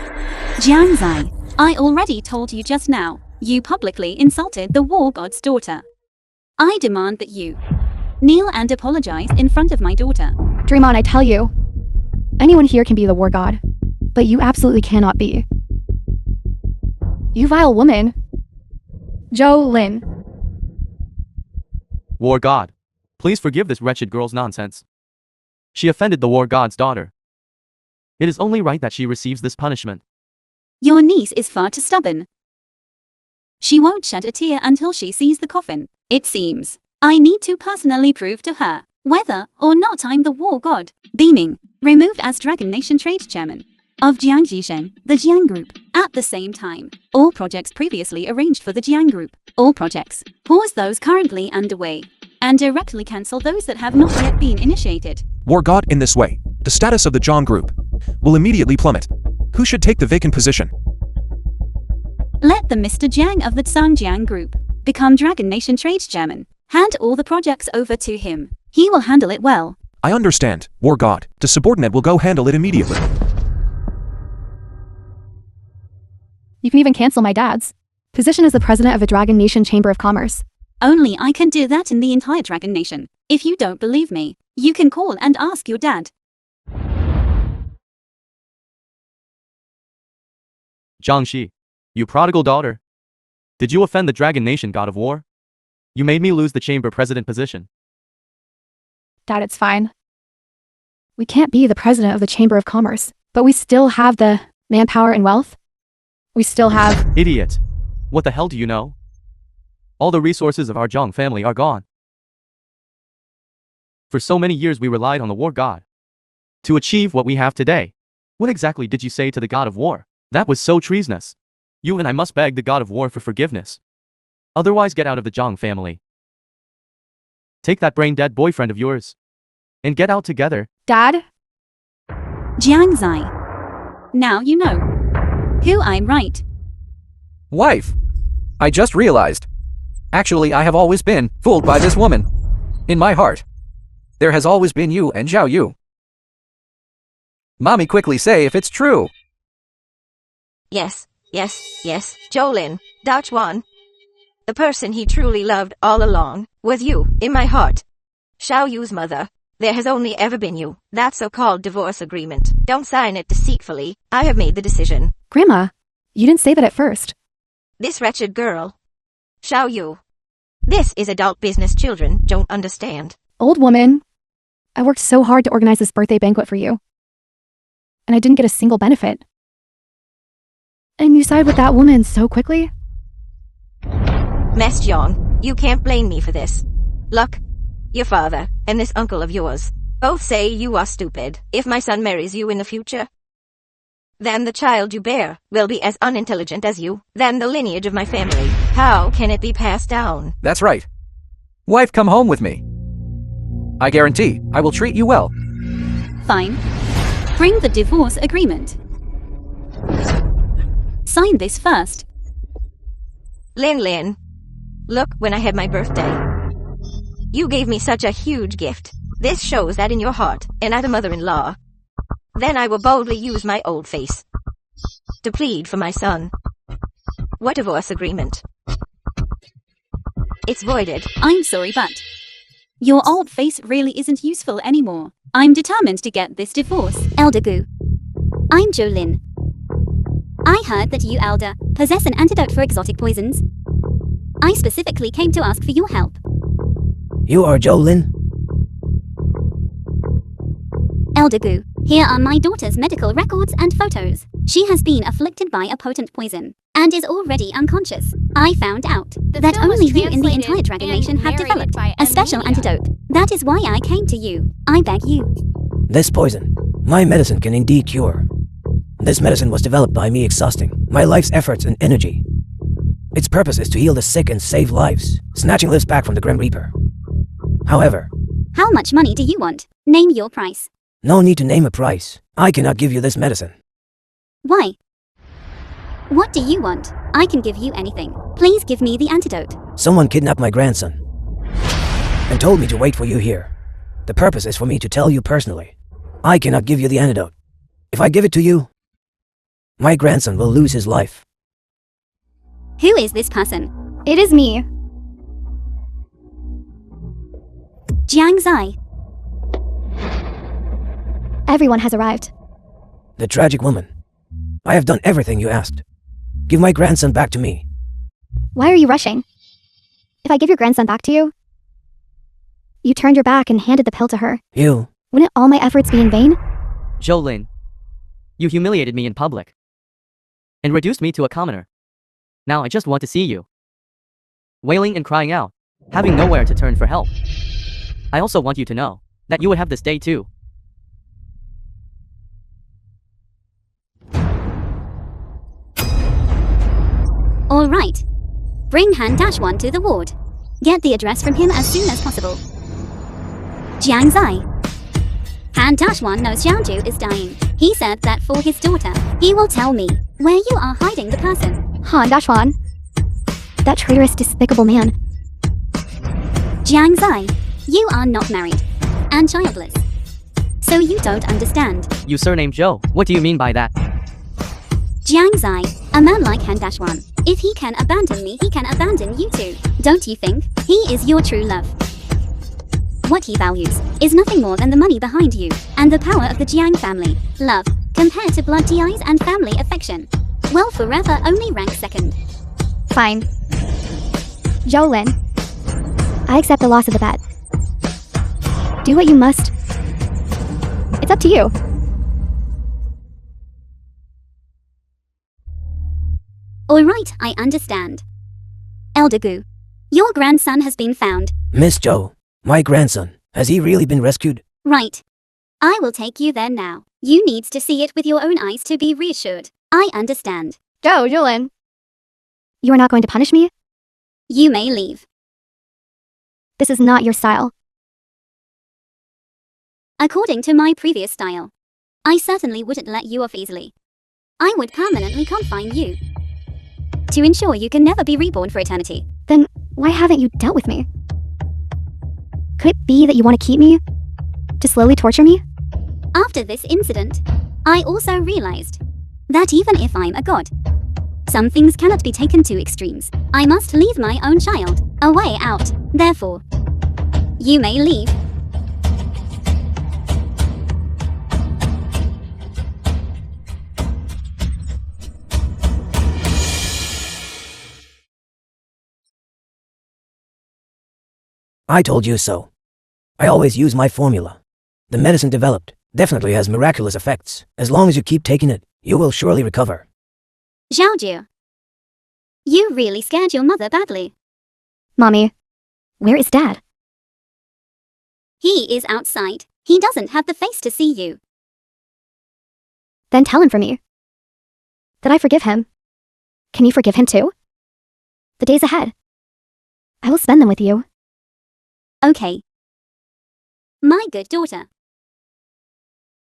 Jang Xi, I already told you just now. You publicly insulted the war god's daughter. I demand that you kneel and apologize in front of my daughter. Dream on, I tell you. Anyone here can be the war god, but you absolutely cannot be. You vile woman. Jolin. War god, please forgive this wretched girl's nonsense. She offended the war god's daughter. It is only right that she receives this punishment. Your niece is far too stubborn. She won't shed a tear until she sees the coffin. It seems I need to personally prove to her whether or not I'm the war god. Beaming, removed as Dragon Nation trade chairman of Jang Xi, the Jiang Group. At the same time, all projects previously arranged for the Jiang Group. All projects. Pause those currently underway and directly cancel those that have not yet been initiated. War god, in this way, the status of the Zhang group will immediately plummet. Who should take the vacant position? Let the Mr. Jiang of the Zhangjiang Group become Dragon Nation trade chairman. Hand all the projects over to him. He will handle it well. I understand, war god. The subordinate will go handle it immediately. You can even cancel my dad's position as the president of the Dragon Nation Chamber of Commerce. Only I can do that in the entire Dragon Nation. If you don't believe me, you can call and ask your dad. Jang Xi, you prodigal daughter. Did you offend the Dragon Nation god of war? You made me lose the chamber president position. Dad, it's fine. We can't be the president of the Chamber of Commerce, but we still have the manpower and wealth. We still have... Idiot. What the hell do you know? All the resources of our Zhang family are gone. For so many years we relied on the war god to achieve what we have today. What exactly did you say to the god of war? That was so treasonous. You and I must beg the god of war for forgiveness. Otherwise get out of the Zhang family. Take that brain-dead boyfriend of yours and get out together. Dad? Jiang Xi. Now you know who I'm right. Wife, I just realized. Actually, I have always been fooled by this woman. In my heart, there has always been you and Zhao Yu. Mommy, quickly say if it's true. Yes, Jolin, Dachuan. The person he truly loved all along was you, in my heart. Xiao Yu's mother. There has only ever been you. That so-called divorce agreement. Don't sign it deceitfully. I have made the decision. Grandma, you didn't say that at first. This wretched girl. Xiao Yu. This is adult business children don't understand. Old woman, I worked so hard to organize this birthday banquet for you. And I didn't get a single benefit. And you side with that woman so quickly? Mess John, you can't blame me for this. Look, your father, and this uncle of yours, both say you are stupid. If my son marries you in the future, then the child you bear will be as unintelligent as you. Then the lineage of my family, how can it be passed down? That's right. Wife, come home with me. I guarantee I will treat you well. Fine. Bring the divorce agreement. Sign this first. Lin, look, when I had my birthday, you gave me such a huge gift. This shows that in your heart, and as a mother-in-law. Then I will boldly use my old face to plead for my son. What divorce agreement? It's voided. I'm sorry, but your old face really isn't useful anymore. I'm determined to get this divorce. Elder Gu. I'm Jolin. I heard that you, Elder, possess an antidote for exotic poisons. I specifically came to ask for your help. You are Jolin? Elder Gu, here are my daughter's medical records and photos. She has been afflicted by a potent poison and is already unconscious. I found out that film was only you in the translated entire Dragon and Nation have narrated developed by a special Media. antidote. That is why I came to you. I beg you. This poison, my medicine can indeed cure. This medicine was developed by me exhausting my life's efforts and energy. Its purpose is to heal the sick and save lives, snatching lives back from the Grim Reaper. However, How much money do you want? Name your price. no need to name a price. I cannot give you this medicine. Why? What do you want? I can give you anything. Please give me the antidote. Someone kidnapped my grandson and told me to wait for you here. The purpose is for me to tell you personally. I cannot give you the antidote. If I give it to you, my grandson will lose his life. Who is this person? It is me. Jang Xi. Everyone has arrived. The tragic woman. I have done everything you asked. Give my grandson back to me. Why are you rushing? If I give your grandson back to you, you turned your back and handed the pill to her. Wouldn't all my efforts be in vain? Jolene, you humiliated me in public and reduced me to a commoner. Now I just want to see you. Wailing and crying out, having nowhere to turn for help. I also want you to know that you would have this day too. All right. Bring Han-1 to the ward. Get the address from him as soon as possible. Jang Xi. Han-1 knows Xiaoju is dying. He said that for his daughter, he will tell me where you are hiding the person. Han-1. That traitorous, despicable man. Jang Xi, you are not married and childless. So you don't understand. You surname Zhou, what do you mean by that? Jang Xi, a man like Han-1, if he can abandon me, he can abandon you too. Don't you think? He is your true love. What he values is nothing more than the money behind you and the power of the Jiang family. Love, compared to blood ties and family affection, will forever only rank second. Fine. Jolene, I accept the loss of the bet. Do what you must. It's up to you. All right, I understand. Elder Gu, your grandson has been found. Miss Zhou, my grandson, has he really been rescued? Right. I will take you there now. You need to see it with your own eyes to be reassured. I understand. Jolene. You are not going to punish me? You may leave. This is not your style. According to my previous style, I certainly wouldn't let you off easily. I would permanently confine you to ensure you can never be reborn for eternity. Then why haven't you dealt with me? Could it be that you want to keep me? To slowly torture me? After this incident, I also realized that even if I'm a god, some things cannot be taken to extremes. I must leave my own child a way out. Therefore, you may leave. I told you so. I always use my formula. The medicine developed definitely has miraculous effects. As long as you keep taking it, you will surely recover. Xiaoju, you really scared your mother badly. Mommy, where is Dad? He is outside. He doesn't have the face to see you. Then tell him for me. That I forgive him. Can you forgive him too? The days ahead, I will spend them with you. Okay. My good daughter,